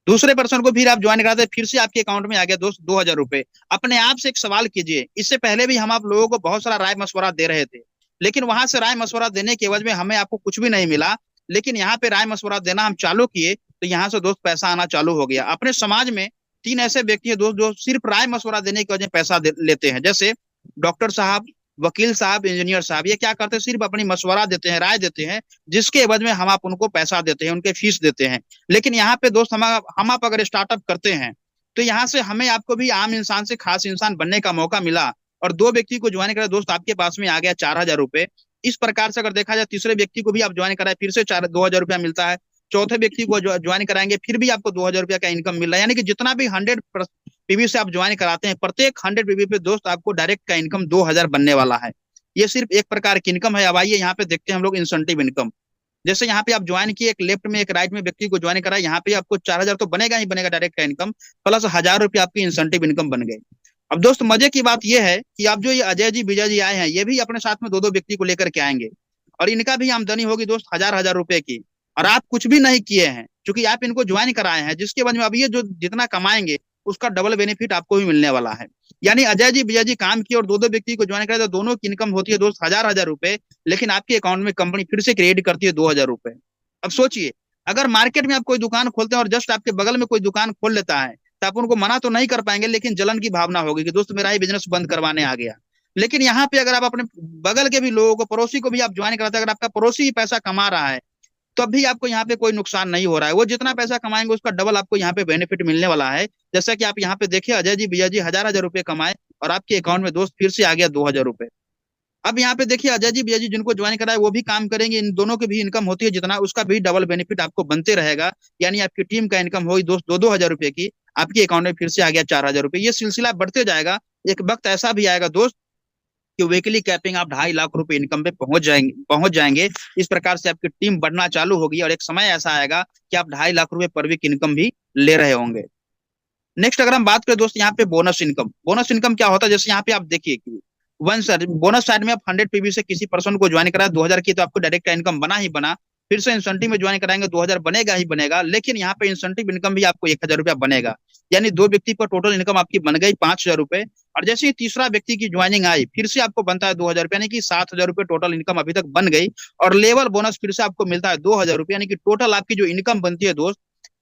दूसरे पर्सन को फिर आप ज्वाइन कराते हैं, फिर से आपके अकाउंट में आ गया दोस्त 2,000 रुपए। अपने आप से एक सवाल कीजिए, इससे पहले भी हम आप लोगों को बहुत सारा राय मशवरा दे रहे थे, लेकिन वहां से राय मशवरा देने के एवज में हमें आपको कुछ भी नहीं मिला। लेकिन यहाँ पे राय मशवरा देना हम चालू किए, तो यहाँ से दोस्त पैसा आना चालू हो गया। अपने समाज में 3 ऐसे व्यक्ति हैं दोस्त, जो सिर्फ राय मशवरा देने की वजह पैसा लेते हैं, जैसे डॉक्टर साहब, वकील साहब, इंजीनियर साहब। ये क्या करते हैं, सिर्फ अपनी मशवरा देते हैं, राय देते हैं, जिसके एवज में हम आप उनको पैसा देते हैं, उनके फीस देते हैं। लेकिन यहाँ पे दोस्त, हम आप अगर स्टार्टअप करते हैं, तो यहाँ से हमें आपको भी आम इंसान से खास इंसान बनने का मौका मिला। और 2 व्यक्ति को ज्वाइन करा दोस्त, आपके पास में आ गया 4,000 रुपए। इस प्रकार से अगर देखा जाए, तीसरे व्यक्ति को भी आप ज्वाइन कराए, फिर से 2,000 रुपया मिलता है। चौथे व्यक्ति को ज्वाइन कराएंगे, फिर भी आपको 2,000 रुपया का इनकम मिल रहा है। यानी कि जितना भी 100 पीवी से आप ज्वाइन कराते हैं, प्रत्येक 100 पीवी पे दोस्त आपको डायरेक्ट का इनकम 2,000 बनने वाला है। ये सिर्फ एक प्रकार की इनकम है। अब आइए यहाँ पे देखते हैं हम लोग इंसेंटिव इनकम। जैसे यहाँ पे आप ज्वाइन किए, एक लेफ्ट में एक राइट में व्यक्ति को ज्वाइन करा, यहाँ पे आपको 4,000 तो बनेगा ही बनेगा डायरेक्ट का इनकम, प्लस 1,000 रुपया आपकी इंसेंटिव इनकम बन गई। अब दोस्त, मजे की बात यह है कि अब जो ये अजय जी, विजय जी आए हैं, ये भी अपने साथ में 2-2 व्यक्ति को लेकर के आएंगे, और इनका भी आमदनी होगी दोस्त 1,000-1,000 रुपए की। और आप कुछ भी नहीं किए हैं, क्योंकि आप इनको ज्वाइन कराए हैं, जिसके वजह में अब ये जो जितना कमाएंगे उसका डबल बेनिफिट आपको भी मिलने वाला है। यानी अजय जी, विजय जी काम किए और 2-2 व्यक्ति को ज्वाइन कराए, तो दोनों की इनकम होती है दोस्त 1,000-1,000 रुपए। लेकिन आपके अकाउंट में कंपनी फिर से क्रेडिट करती है 2,000 रुपए। अब सोचिए, अगर मार्केट में आप कोई दुकान खोलते हैं और जस्ट आपके बगल में कोई दुकान खोल लेता है, तो आप उनको मना तो नहीं कर पाएंगे, लेकिन जलन की भावना होगी कि दोस्त मेरा ही बिजनेस बंद करवाने आ गया। लेकिन यहाँ पे अगर आप अपने बगल के भी लोगों को, पड़ोसी को भी आप ज्वाइन कराते हैं, अगर आपका पड़ोसी ही पैसा कमा रहा है, तब भी आपको यहाँ पे कोई नुकसान नहीं हो रहा है। वो जितना पैसा कमाएंगे उसका डबल आपको यहाँ पे बेनिफिट मिलने वाला है। जैसा कि आप यहाँ पे देखिए, अजय जी, विजय जी 1,000-1,000 रुपए कमाए, और आपके अकाउंट में दोस्त फिर से आ गया 2,000 रुपए। अब यहाँ पे देखिए, अजय जी, विजय जी जिनको ज्वाइन कराए वो भी काम करेंगे, इन दोनों की भी इनकम होती है जितना, उसका भी डबल बेनिफिट आपको बनते रहेगा। यानी आपकी टीम का इनकम होगी दोस्त 2-2 हजार रुपए की, आपके अकाउंट में फिर से आ गया 4,000 रुपए। ये सिलसिला बढ़ते जाएगा। एक वक्त ऐसा भी आएगा दोस्त कि वीकली कैपिंग आप 2.5 लाख रुपए इनकम पे पहुंच जाएंगे। इस प्रकार से आपकी टीम बढ़ना चालू होगी, और एक समय ऐसा आएगा कि आप 2.5 लाख रुपए पर वीक इनकम भी ले रहे होंगे। नेक्स्ट अगर हम बात करें दोस्त यहाँ पे बोनस इनकम क्या होता है, जैसे यहाँ पे आप देखिए कि वन सर बोनस साइड में आप 100 पीवी से किसी पर्सन को ज्वाइन कराए 2000 की, तो आपको डायरेक्ट इनकम बना ही बना। फिर से इंसेंटिव में ज्वाइन कराएंगे 2000 बनेगा ही बनेगा, लेकिन यहाँ पे इंसेंटिव इनकम भी आपको 1000 रुपया बनेगा। यानी दो व्यक्ति पर टोटल इनकम आपकी बन गई 5000 रुपए। और जैसे ही तीसरा व्यक्ति की ज्वाइनिंग आई फिर से आपको बनता है 2000 रुपया, यानी कि 7000 रुपये टोटल इनकम अभी तक बन गई। और लेवल बोनस फिर से आपको मिलता है 2000 रुपया, यानी कि टोटल आपकी जो इनकम बनती है दोस्त,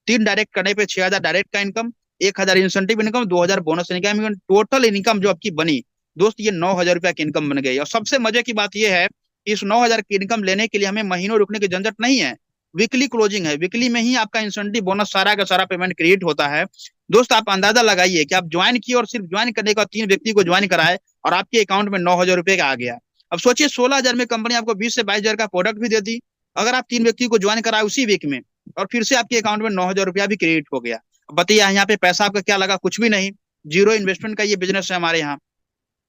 3 डायरेक्ट करने पे 6000 डायरेक्ट का income, 1000 incentive income, 2000 bonus income, total income जो आपकी बनी दोस्त ये 9000 रुपया की इनकम बन गई। और सबसे मजे की बात यह है कि इस 9000 की इनकम लेने के लिए हमें महीनों रुकने की झंझट नहीं है। वीकली क्लोजिंग है, वीकली में ही आपका इंसेंटिव बोनस सारा का सारा पेमेंट क्रिएट होता है। दोस्त आप अंदाजा लगाइए कि आप ज्वाइन किए और सिर्फ ज्वाइन करने का 3 व्यक्ति को ज्वाइन कराए और आपके अकाउंट में 9000 रुपये का आ गया। अब सोचिए 16,000 में कंपनी आपको 20 से 22,000 का प्रोडक्ट भी देती, अगर आप 3 व्यक्ति को ज्वाइन कराए उसी वीक में, और फिर से आपके अकाउंट में 9000 रुपया भी क्रेडिट हो गया। बताइए यहाँ पे पैसा आपका क्या लगा, कुछ भी नहीं। जीरो इन्वेस्टमेंट का ये बिजनेस है हमारे यहाँ।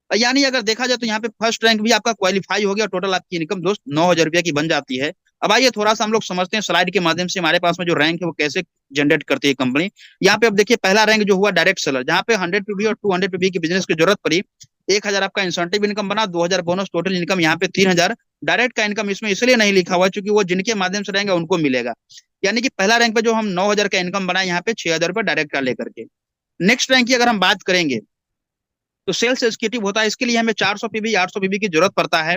यानी अगर देखा जाए तो यहाँ पे फर्स्ट रैंक भी आपका क्वालिफाई हो गया, टोटल आपकी इनकम दोस्त 9000 रुपया की बन जाती है। अब आइए थोड़ा सा हम लोग समझते हैं स्लाइड के माध्यम से हमारे पास में जो रैंक है वो कैसे जनरेट करती है कंपनी। यहाँ पे अब देखिए पहला रैंक जो हुआ डायरेक्ट सेलर, जहाँ पे 100 पीवी और 200 पीवी की बिजनेस की जरूरत पड़ी। 1000 आपका इंसेंटिव इनकम बना, 2000 बोनस, टोटल इनकम यहाँ पे 3000। डायरेक्ट का इनकम इसमें इसलिए नहीं लिखा हुआ क्योंकि वो जिनके माध्यम से रहेंगे उनको मिलेगा। यानी कि पहला रैंक पे जो हम 9000 का इनकम बनाए यहाँ पे 6000 रुपये डायरेक्ट का लेकर के। नेक्स्ट रैंक की अगर हम बात करेंगे तो सेल्स एग्जीक्यूटिव होता है, इसके लिए हमें 400 पीवी 800 पीवी की जरूरत पड़ता है।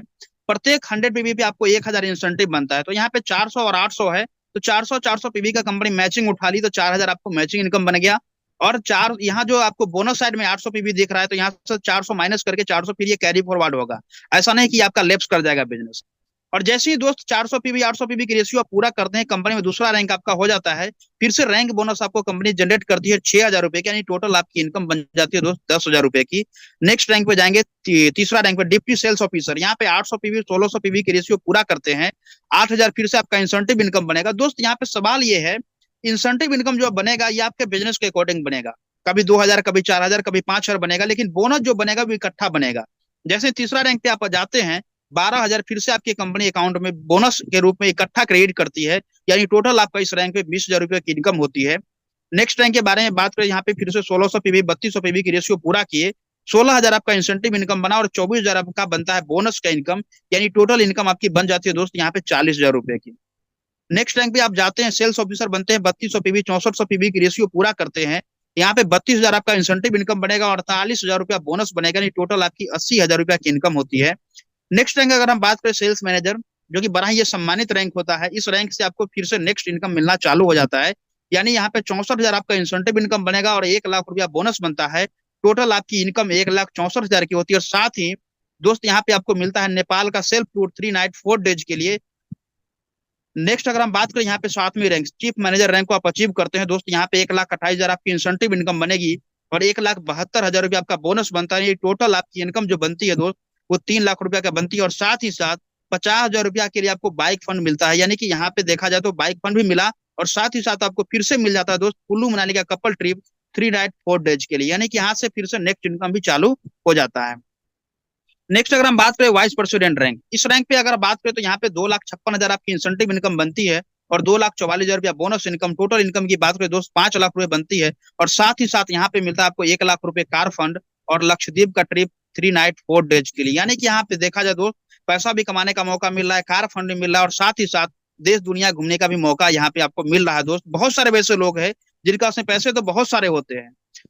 प्रत्येक 100 पीवी पे आपको 1000 इंसेंटिव बनता है, तो यहाँ पे 400 और 800 है, तो 400 पीवी का कंपनी मैचिंग उठा ली तो 4000 आपको मैचिंग इनकम बन गया। और चार यहाँ जो आपको बोनस साइड में 800 पीवी दिख रहा है, तो यहाँ से 400 माइनस करके 400 फिर ये कैरी फॉरवर्ड होगा। ऐसा नहीं कि आपका लेप्स कर जाएगा बिजनेस। और जैसे ही दोस्त 400 पीवी 800 पीवी की रेशियो आप पूरा करते हैं, कंपनी में दूसरा रैंक आपका हो जाता है। फिर से रैंक बोनस आपको कंपनी जनरेट करती है 6000 रुपए की, यानी टोटल आपकी इनकम बन जाती है दोस्त 10,000 रुपए की। नेक्स्ट रैंक पे जाएंगे, तीसरा रैंक पे डिप्टी सेल्स ऑफिसर, यहाँ पे 800 पीवी 1600 पीवी की रेशियो पूरा करते हैं, 8000 फिर से आपका इंसेंटिव इनकम बनेगा। दोस्त यहाँ पे सवाल ये है, इंसेंटिव इनकम जो बनेगा ये आपके बिजनेस के अकॉर्डिंग बनेगा, कभी 2000, कभी 4000, कभी 5000 बनेगा, लेकिन बोनस जो बनेगा वो इकट्ठा बनेगा। जैसे तीसरा रैंक पे आप जाते हैं, 12,000 फिर से आपकी कंपनी अकाउंट में बोनस के रूप में इकट्ठा क्रेडिट करती है, यानी टोटल आपका इस रैंक पे 20,000 रुपये की इनकम होती है। नेक्स्ट रैंक के बारे में बात करें, यहाँ पे फिर से 1600 पीवी 3200 पीवी की रेशियो पूरा किए, 16,000 आपका इंसेंटिव इनकम बना और 24,000 आपका बनता है बोनस का इनकम, यानी टोटल इनकम आपकी बन जाती है दोस्त यहाँ पे 40,000 रुपए की। नेक्स्ट रैंक पे आप जाते हैं, सेल्स ऑफिसर बनते हैं, 3200 पीवी 6400 पीवी की रेशियो पूरा करते हैं, यहाँ पे 32,000 आपका इंसेंटिव इनकम बनेगा और 48,000 रुपया बोनस बनेगा, यानी टोटल आपकी 80,000 रुपया की इनकम होती है। नेक्स्ट रैंक अगर हम बात करें सेल्स मैनेजर, जो कि बड़ा ही ये सम्मानित रैंक होता है, इस रैंक से आपको फिर से नेक्स्ट इनकम मिलना चालू हो जाता है। यानी यहाँ पे 64,000 आपका इंसेंटिव इनकम बनेगा और 1,00,000 रुपया बोनस बनता है। टोटल आपकी इनकम 1,64,000 की होती है। और साथ ही दोस्त यहाँ पे आपको मिलता है नेपाल का सेल्फ टूर 3 नाइट 4 डेज के लिए। नेक्स्ट अगर हम बात करें यहाँ पे 7वीं रैंक चीफ मैनेजर रैंक को आप अचीव करते हैं दोस्त, यहाँ पे 1,28,000 आपकी इंसेंटिव इनकम बनेगी और 1,72,000 रुपया आपका बोनस बनता है। ये टोटल आपकी इनकम जो बनती है दोस्त वो 3,00,000 रुपया का बनती है। और साथ ही साथ 50,000 रुपया के लिए आपको बाइक फंड मिलता है, यानी कि यहाँ पे देखा जाए तो बाइक फंड भी मिला और साथ ही साथ आपको फिर से मिल जाता है दोस्त कुल्लू मनाली का कपल ट्रिप 3 नाइट 4 डेज के लिए, यानी कि यहाँ से फिर से नेक्स्ट इनकम भी चालू हो जाता है। नेक्स्ट अगर हम बात करें वाइस प्रेसिडेंट रैंक, इस रैंक पे अगर बात करें तो यहाँ पे 2,56,000 आपकी इंसेंटिव इनकम बनती है और 2,44,000 रुपया बोनस इनकम। टोटल इनकम की बात करें दोस्त 5,00,000 रुपए बनती है और साथ ही साथ यहाँ पे मिलता है आपको 1,00,000 रुपए कार फंड और लक्षद्वीप का ट्रिप 3 नाइट 4 डेज के लिए। यानी कि यहाँ पे देखा जाए दोस्त पैसा भी कमाने का मौका मिल रहा है, कार फंड भी मिल रहा है और साथ ही साथ देश दुनिया घूमने का भी मौका यहाँ पे आपको मिल रहा है दोस्त। बहुत सारे वैसे लोग हैं जिनका उसमें पैसे तो बहुत सारे होते हैं,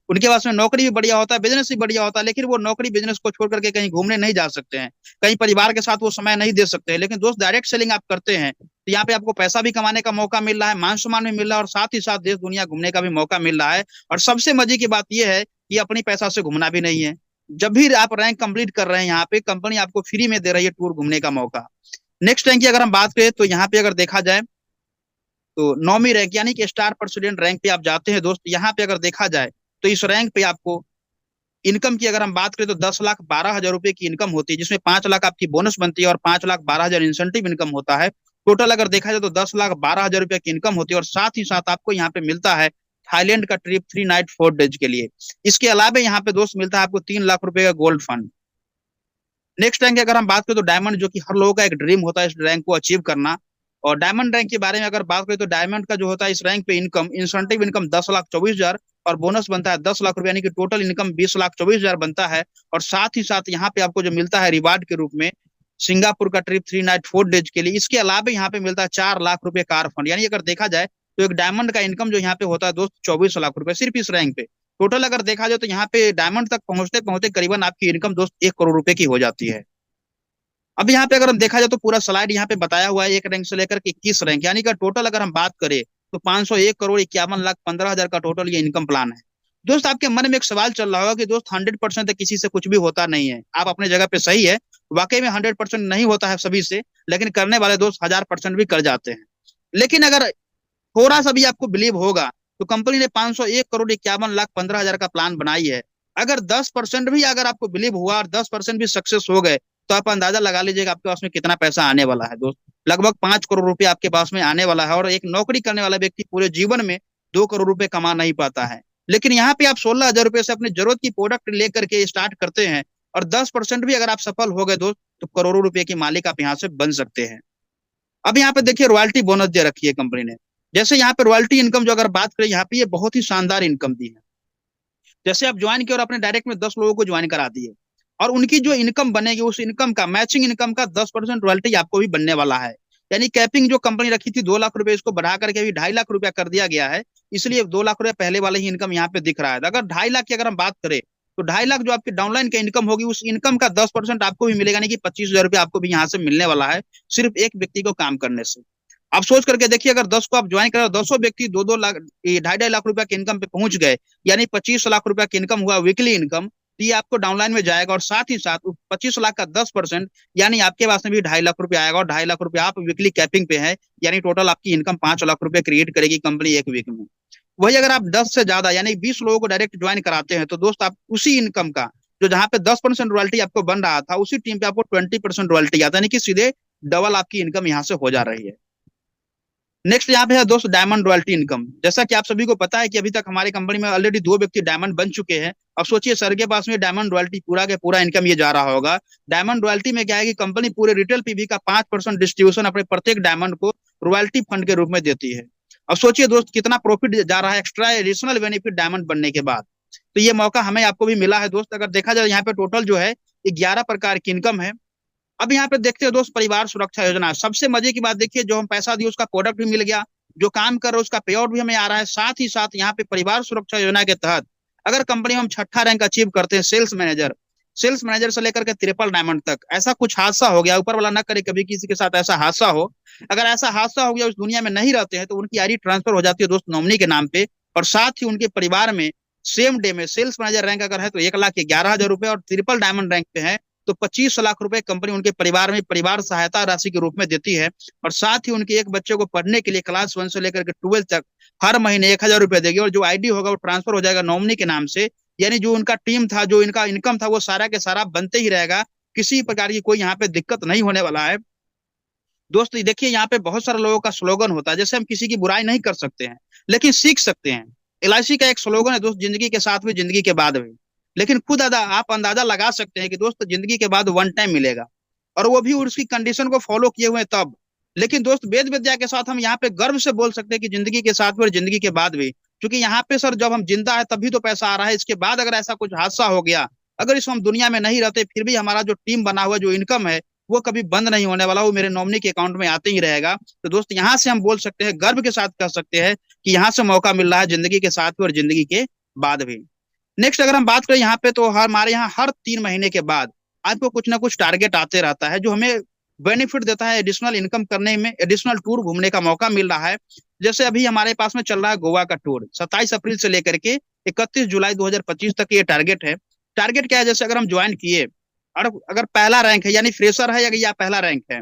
उनके पास में नौकरी भी बढ़िया होता है, बिजनेस भी बढ़िया होता है, लेकिन वो नौकरी बिजनेस को छोड़ करके कहीं घूमने नहीं जा सकते हैं, कहीं परिवार के साथ वो समय नहीं दे सकते हैं। लेकिन दोस्त डायरेक्ट सेलिंग आप करते हैं तो यहाँ पे आपको पैसा भी कमाने का मौका मिल रहा है, मान सम्मान भी मिल रहा है और साथ ही साथ देश दुनिया घूमने का भी मौका मिल रहा है। और सबसे मजे की बात यह है कि अपनी पैसा से घूमना भी नहीं है, जब भी आप रैंक कंप्लीट कर रहे हैं यहाँ पे कंपनी आपको फ्री में दे रही है टूर घूमने का मौका। नेक्स्ट रैंक की अगर हम बात करें तो यहाँ पे अगर देखा जाए तो 9वीं रैंक यानी कि स्टार प्रेसिडेंट रैंक पे आप जाते हैं दोस्त। यहाँ पे अगर देखा जाए तो इस रैंक पे आपको इनकम की अगर हम बात करें तो 10,12,000 रुपए की इनकम होती है, जिसमें 5,00,000 आपकी बोनस बनती है और 5,12,000 इंसेंटिव इनकम होता है। टोटल अगर देखा जाए तो 10,12,000 रुपए की इनकम होती है और साथ ही साथ आपको यहाँ पे मिलता है थाईलैंड का ट्रिप 3 नाइट 4 डेज के लिए। इसके अलावा यहाँ पे दोस्त मिलता है आपको 3,00,000 रुपए का गोल्ड फंड। नेक्स्ट रैंक की अगर हम बात करें तो डायमंड, जो कि हर लोगों का एक ड्रीम होता है इस रैंक को अचीव करना। और डायमंड रैंक के बारे में अगर बात करें तो डायमंड का जो होता है इस रैंक पे इनकम इंसेंटिव इनकम 10,24,000 और बोनस बनता है 10 लाख रुपए, यानी कि टोटल इनकम 20,24,000 बनता है। और साथ ही साथ यहाँ पे आपको जो मिलता है रिवार्ड के रूप में सिंगापुर का ट्रिप 3 नाइट 4 डेज के लिए, इसके अलावा यहाँ पे मिलता है 4 लाख रुपए कार फंड। यानी अगर देखा जाए तो एक डायमंड का इनकम जो यहाँ पे होता है दोस्त 24 लाख रुपए सिर्फ इस रैंक पे। टोटल अगर देखा जाए तो यहाँ पे डायमंड तक पहुंचते पहुंचते करीबन आपकी इनकम दोस्त 1 करोड़ रुपए की हो जाती है। अब यहाँ पे अगर हम देखा जाए तो पूरा स्लाइड यहाँ पे बताया हुआ है, एक रैंक से लेकर के 21 रैंक, यानी कि टोटल अगर हम बात करें तो 501,51,15,000 का टोटल ये इनकम प्लान है। दोस्त आपके मन में एक सवाल चल रहा होगा कि दोस्त 100% तो किसी से कुछ भी होता नहीं है। आप अपने जगह पे सही है, वाकई में 100% नहीं होता है सभी से, लेकिन करने वाले दोस्त 1000% भी कर जाते हैं। लेकिन अगर थोड़ा सा भी आपको बिलीव होगा तो कंपनी ने 501,51,15,000 का प्लान बनाई है। अगर 10% भी अगर आपको बिलीव हुआ और 10% भी सक्सेस हो गए तो आप अंदाजा लगा लीजिएगा आपके पास में कितना पैसा आने वाला है दोस्त। लगभग 5 करोड़ रुपए आपके पास में आने वाला है। और एक नौकरी करने वाला व्यक्ति पूरे जीवन में 2 करोड़ रुपए कमा नहीं पाता है, लेकिन यहाँ पे आप 16,000 रुपए से अपनी जरूरत की प्रोडक्ट लेकर के स्टार्ट करते हैं और 10% भी अगर आप सफल हो गए दोस्त तो करोड़ों रुपए की मालिक आप यहाँ से बन सकते हैं। अब यहाँ पे देखिए रॉयल्टी बोनस दे रखी है कंपनी ने। जैसे यहाँ पे रॉयल्टी इनकम जो अगर बात करें यहाँ पे ये बहुत ही शानदार इनकम दी है। जैसे आप ज्वाइन किए और आपने डायरेक्ट में 10 लोगों को ज्वाइन करा दिए और उनकी जो इनकम बनेगी उस इनकम का मैचिंग इनकम का 10% रॉयल्टी आपको भी बनने वाला है। यानी कैपिंग जो कंपनी रखी थी 2 लाख रुपए, इसको बढ़ा करके अभी 2.5 लाख रुपया कर दिया गया है। इसलिए 2 लाख रुपया पहले वाले ही इनकम यहाँ पे दिख रहा है। अगर 2.5 लाख की अगर हम बात करें तो 2.5 लाख जो आपकी डाउनलाइन का इनकम होगी उस इनकम का 10% आपको भी मिलेगा, नहीं कि 25,000 रुपया आपको भी यहाँ से मिलने वाला है सिर्फ एक व्यक्ति को काम करने से। आप सोच करके देखिए अगर 10 को आप ज्वाइन करो, 10 व्यक्ति 2-2 लाख 2.5 लाख रुपया के इनकम पे पहुंच गए, यानी 25 लाख रुपया के इनकम हुआ वीकली इनकम। तो ये आपको डाउनलाइन में जाएगा और साथ ही साथ 25 लाख का 10% यानी आपके पास में भी 2.5 लाख रुपया आएगा और 2.5 लाख रुपया आप वीकली कैपिंग पे है, यानी टोटल आपकी इनकम 5 लाख रुपए क्रिएट करेगी कंपनी एक वीक में। वही अगर आप 10 से ज्यादा यानी 20 लोगों को डायरेक्ट ज्वाइन कराते हैं तो दोस्त आप उसी इनकम का जो जहां पे 10% रॉयल्टी आपको बन रहा था उसी टीम पे आपको 20% रॉयल्टी आता है, यानी कि सीधे डबल आपकी इनकम यहाँ से हो जा रही है। नेक्स्ट यहाँ पे है दोस्त डायमंड रॉयल्टी इनकम। जैसा कि आप सभी को पता है कि अभी तक हमारी कंपनी में ऑलरेडी 2 व्यक्ति डायमंड बन चुके हैं। अब सोचिए सर के पास में डायमंड रॉयल्टी पूरा के पूरा इनकम ये जा रहा होगा। डायमंड रॉयल्टी में क्या है कि कंपनी पूरे रिटेल पीवी का 5% डिस्ट्रीब्यूशन अपने प्रत्येक डायमंड को रॉयल्टी फंड के रूप में देती है। अब सोचिए दोस्त कितना प्रॉफिट जा रहा है एक्स्ट्रा एडिशनल बेनिफिट डायमंड बनने के बाद। तो ये मौका हमें आपको भी मिला है दोस्त। अगर देखा जाए यहाँ पे टोटल जो है 11 प्रकार की इनकम है। अब यहाँ पे देखते हैं दोस्त परिवार सुरक्षा योजना। सबसे मजे की बात देखिए, जो हम पैसा दिए उसका प्रोडक्ट भी मिल गया, जो काम कर रहे हैं उसका पे आउट भी हमें आ रहा है। साथ ही साथ यहाँ पे परिवार सुरक्षा योजना के तहत अगर कंपनी में हम 6ठा रैंक अचीव करते हैं सेल्स मैनेजर से लेकर के ट्रिपल डायमंड तक, ऐसा कुछ हादसा हो गया, ऊपर वाला ना करे कभी किसी के साथ ऐसा हादसा हो, अगर ऐसा हादसा हो गया उस दुनिया में नहीं रहते हैं तो उनकी आईडी ट्रांसफर हो जाती है दोस्त नॉमिनी के नाम पे। और साथ ही उनके परिवार में सेम डे में सेल्स मैनेजर रैंक अगर है तो 1,11,000 रुपए और ट्रिपल डायमंड रैंक पे है तो 25 लाख रुपए कंपनी उनके परिवार में परिवार सहायता राशि के रूप में देती है। और साथ ही उनके एक बच्चे को पढ़ने के लिए क्लास 1 से लेकर के 12 तक हर महीने 1,000 रुपए देगी और जो आईडी होगा वो ट्रांसफर हो जाएगा नॉमिनी के नाम से। यानी जो उनका टीम था, जो इनका इनकम था वो सारा के सारा बनते ही रहेगा, किसी प्रकार की कोई यहाँ पे दिक्कत नहीं होने वाला है। दोस्त देखिए यहाँ पे बहुत सारे लोगों का स्लोगन होता है, जैसे हम किसी की बुराई नहीं कर सकते हैं लेकिन सीख सकते हैं। एलआईसी का एक स्लोगन है दोस्त, जिंदगी के साथ भी जिंदगी के बाद भी। लेकिन खुद आप अंदाजा लगा सकते हैं कि दोस्त जिंदगी के बाद वन टाइम मिलेगा और वो भी उसकी कंडीशन को फॉलो किए हुए तब। लेकिन दोस्त वेद विद्या के साथ हम यहाँ पे गर्व से बोल सकते हैं कि जिंदगी के साथ भी और जिंदगी के बाद भी, क्योंकि यहाँ पे सर जब हम जिंदा है तभी तो पैसा आ रहा है। इसके बाद अगर ऐसा कुछ हादसा हो गया, अगर इस हम दुनिया में नहीं रहते फिर भी हमारा जो टीम बना हुआ जो इनकम है वो कभी बंद नहीं होने वाला, वो मेरे नॉमिनी के अकाउंट में आते ही रहेगा। तो दोस्त यहाँ से हम बोल सकते हैं, गर्व के साथ कह सकते हैं कि यहाँ से मौका मिल रहा है जिंदगी के साथ भी और जिंदगी के बाद भी। नेक्स्ट अगर हम बात करें यहाँ पे तो हमारे यहाँ हर 3 महीने के बाद आपको कुछ ना कुछ टारगेट आते रहता है जो हमें बेनिफिट देता है एडिशनल इनकम करने में, एडिशनल टूर घूमने का मौका मिल रहा है। जैसे अभी हमारे पास में चल रहा है गोवा का टूर 27 अप्रैल से लेकर के 31 जुलाई 2025 तक ये टारगेट है। टारगेट क्या है, जैसे अगर हम ज्वाइन किए और अगर पहला रैंक है यानी फ्रेशर है या पहला रैंक है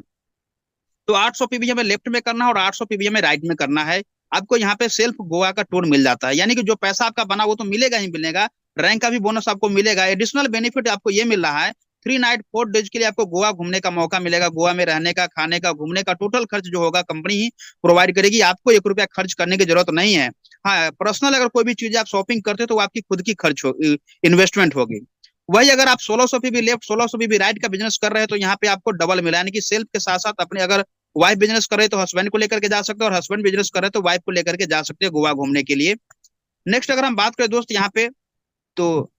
तो 800 पीवी हमें लेफ्ट में करना है और 800 पीवी हमें राइट में करना है। आपको यहाँ पे सेल्फ गोवा का टूर मिल जाता है, यानी कि जो पैसा आपका बना वो तो मिलेगा ही मिलेगा, रैंक का भी बोनस आपको मिलेगा। एडिशनल बेनिफिट आपको ये मिल रहा है 3 नाइट 4 डेज के लिए आपको गोवा घूमने का मौका मिलेगा। गोवा में रहने का, खाने का, घूमने का टोटल खर्च जो होगा कंपनी ही प्रोवाइड करेगी, आपको 1 रुपया खर्च करने की जरूरत नहीं है। हाँ, पर्सनल अगर कोई भी चीज आप शॉपिंग करते हो तो आपकी खुद की खर्च होगी, इन्वेस्टमेंट होगी। वही अगर आप 1600 पे भी लेफ्ट 1600 पे भी राइट का बिजनेस कर रहे हैं तो यहाँ पे आपको डबल मिला, यानी कि सेल्फ के साथ साथ अपने अगर वाइफ बिजनेस करे तो हस्बैंड को लेकर के जा सकते हो और हस्बैंड बिजनेस करे तो वाइफ को लेकर के जा सकते हैं गोवा घूमने के लिए। नेक्स्ट अगर हम बात करें दोस्त यहाँ पे, तो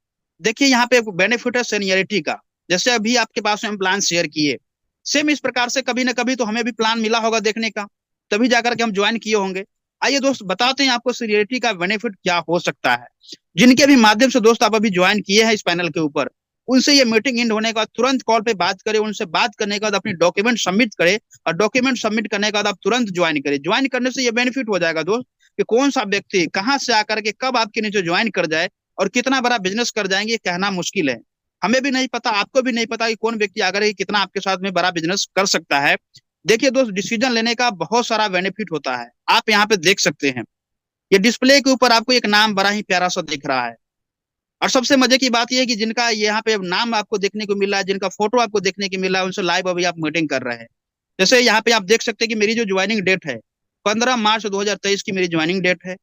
देखिए यहाँ पे बेनिफिट है सीनियरिटी का। जैसे अभी आपके पास में हम प्लान शेयर किए, सेम इस प्रकार से कभी ना कभी तो हमें भी प्लान मिला होगा देखने का, तभी जाकर के हम ज्वाइन किए होंगे। आइए दोस्त बताते हैं आपको सीनियरिटी का बेनिफिट क्या हो सकता है। जिनके भी माध्यम से दोस्त आप अभी ज्वाइन किए हैं इस पैनल के ऊपर, उनसे ये मीटिंग एंड होने के बाद तुरंत कॉल पे बात करें, उनसे बात करने के बाद अपनी डॉक्यूमेंट सबमिट करें, और डॉक्यूमेंट सबमिट करने के बाद आप तुरंत ज्वाइन करें। ज्वाइन करने से ये बेनिफिट हो जाएगा दोस्त कि कौन सा व्यक्ति कहाँ से आकर के कब आपके नीचे ज्वाइन कर जाए और कितना बड़ा बिजनेस कर जाएंगे, कहना मुश्किल है। हमें भी नहीं पता, आपको भी नहीं पता कि कौन व्यक्ति आकर के कितना आपके साथ में बड़ा बिजनेस कर सकता है। देखिए दोस्त, डिसीजन लेने का बहुत सारा बेनिफिट होता है। आप यहाँ पे देख सकते हैं, ये डिस्प्ले के ऊपर आपको एक नाम बड़ा ही प्यारा सा दिख रहा है। और सबसे मजे की बात यह है कि जिनका यहाँ पे नाम आपको देखने को मिल रहा है, जिनका फोटो आपको देखने को मिल रहा है, उनसे लाइव अभी आप मीटिंग कर रहे हैं। जैसे यहाँ पे आप देख सकते हैं कि मेरी जो ज्वाइनिंग डेट है 15 मार्च 2023 की मेरी ज्वाइनिंग डेट है।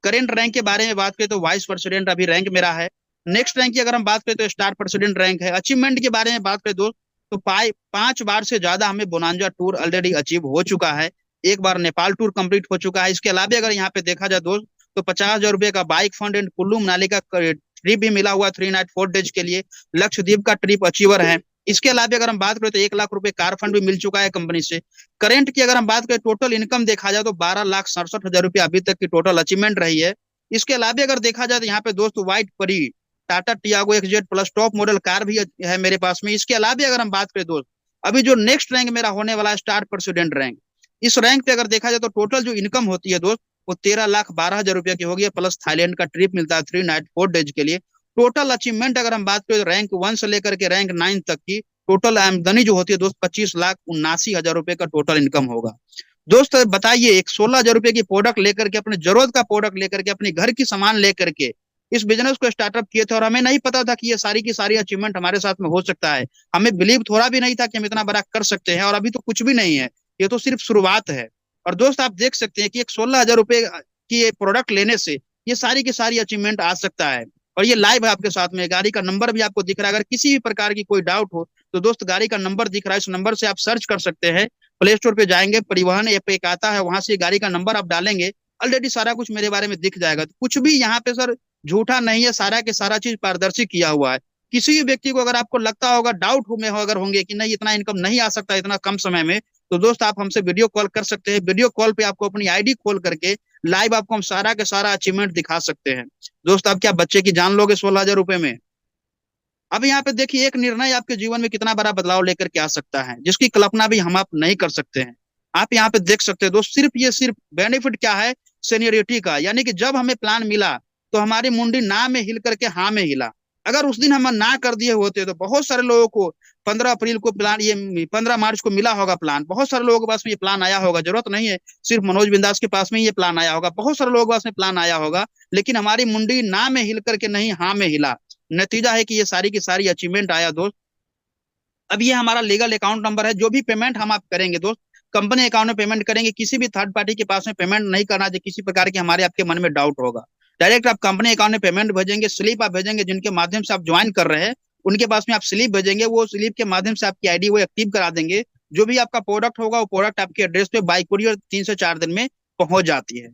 करेंट रैंक के बारे में बात करें तो वाइस प्रेसिडेंट अभी रैंक मेरा है। नेक्स्ट रैंक की अगर हम बात करें तो स्टार प्रेसिडेंट रैंक है। अचीवमेंट के बारे में बात करें दोस्त, तो 5 बार से ज्यादा हमें बोनांजा टूर ऑलरेडी अचीव हो चुका है। एक बार नेपाल टूर कंप्लीट हो चुका है। इसके अलावा अगर यहाँ पे देखा जाए दोस्त, तो 50,000 रुपए का bike fund and Kullu Manali का ट्रिप भी मिला हुआ 3 नाइट 4 डेज के लिए। लक्षद्वीप का ट्रिप अचीवर है। इसके अलावा अगर हम बात करें तो 1 लाख रुपए कार फंड भी मिल चुका है कंपनी से। करेंट की अगर हम बात करें, टोटल इनकम देखा जाए तो 12,67,000 रुपए अभी तक की टोटल अचीवमेंट रही है। इसके अलावा अगर देखा जाए तो यहाँ पे दोस्त व्हाइट परी Tata Tiago XZ plus top model car भी है मेरे पास में। इसके अलावा अगर हम बात करें दोस्त, अभी जो नेक्स्ट रैंक मेरा होने वाला है स्टार प्रेसिडेंट रैंक, इस रैंक पे अगर देखा जाए तो टोटल जो इनकम होती है दोस्त, वो 13,12,000 रुपए की होगी। प्लस थाईलैंड का ट्रिप मिलता है 3 नाइट 4 डेज के लिए। टोटल अचीवमेंट अगर हम बात करें तो रैंक 1 से लेकर के रैंक 9 तक की टोटल आमदनी जो होती है दोस्त, 25,79,000 रुपए का टोटल इनकम होगा। दोस्त बताइए, एक 16,000 रुपए की प्रोडक्ट लेकर के, अपने जरूरत का प्रोडक्ट लेकर के, अपने घर की सामान लेकर के इस बिजनेस को स्टार्टअप किए थे, और हमें नहीं पता था कि ये सारी की सारी अचीवमेंट हमारे साथ में हो सकता है। हमें बिलीव थोड़ा भी नहीं था कि हम इतना बड़ा कर सकते हैं, और अभी तो कुछ भी नहीं है, ये तो सिर्फ शुरुआत है। और दोस्त आप देख सकते हैं कि एक 16,000 रुपए की ये प्रोडक्ट लेने से ये सारी की सारी अचीवमेंट आ सकता है। और ये लाइव है आपके साथ में, गाड़ी का नंबर भी आपको दिख रहा है। अगर किसी भी प्रकार की कोई डाउट हो तो दोस्त, गाड़ी का नंबर दिख रहा है, इस नंबर से आप सर्च कर सकते हैं। प्ले स्टोर पे जाएंगे, परिवहन ऐप एक आता है, वहां से गाड़ी का नंबर आप डालेंगे, ऑलरेडी सारा कुछ मेरे बारे में दिख जाएगा। तो कुछ भी यहाँ पे सर झूठा नहीं है, सारा के सारा चीज पारदर्शी किया हुआ है। किसी भी व्यक्ति को अगर आपको लगता होगा, डाउट में हो अगर होंगे कि नहीं इतना इनकम नहीं आ सकता इतना कम समय में, तो दोस्त आप हमसे वीडियो कॉल कर सकते हैं। वीडियो कॉल पे आपको अपनी आईडी खोल करके लाइव आपको हम सारा के सारा अचीवमेंट दिखा सकते हैं। दोस्त आप क्या बच्चे की जान लोगे 16,000 रुपए में? अब यहाँ पे देखिए, एक निर्णय आपके जीवन में कितना बड़ा बदलाव लेकर के आ सकता है, जिसकी कल्पना भी हम आप नहीं कर सकते हैं। आप यहाँ पे देख सकते हैं दोस्त, सिर्फ बेनिफिट क्या है, सीनियरिटी का। यानी कि जब हमें प्लान मिला तो हमारी मुंडी ना में हिल करके हाँ में हिला। अगर उस दिन हम ना कर दिए होते तो बहुत सारे लोगों को 15 अप्रैल को प्लान, ये 15 मार्च को मिला होगा प्लान, बहुत सारे लोगों के पास में ये प्लान आया होगा। जरूरत नहीं है सिर्फ मनोज बिंदास के पास में ये प्लान आया होगा, बहुत सारे लोगों के पास में प्लान आया होगा, लेकिन हमारी मुंडी ना में हिल करके नहीं हाँ में हिला। नतीजा है कि ये सारी की सारी अचीवमेंट आया दोस्त। अब ये हमारा लीगल अकाउंट नंबर है। जो भी पेमेंट हम आप करेंगे दोस्त, कंपनी अकाउंट में पेमेंट करेंगे, किसी भी थर्ड पार्टी के पास में पेमेंट नहीं करना जो किसी प्रकार के हमारे आपके मन में डाउट होगा। डायरेक्ट आप कंपनी अकाउंट में पेमेंट भेजेंगे, स्लिप आप भेजेंगे, जिनके माध्यम से आप ज्वाइन कर रहे हैं उनके पास में आप स्लिप भेजेंगे, वो स्लिप के माध्यम से आपकी आईडी वो एक्टिव करा देंगे। जो भी आपका प्रोडक्ट होगा वो प्रोडक्ट आपके एड्रेस पे बाई कुरियर 3 से 4 दिन में पहुंच जाती है।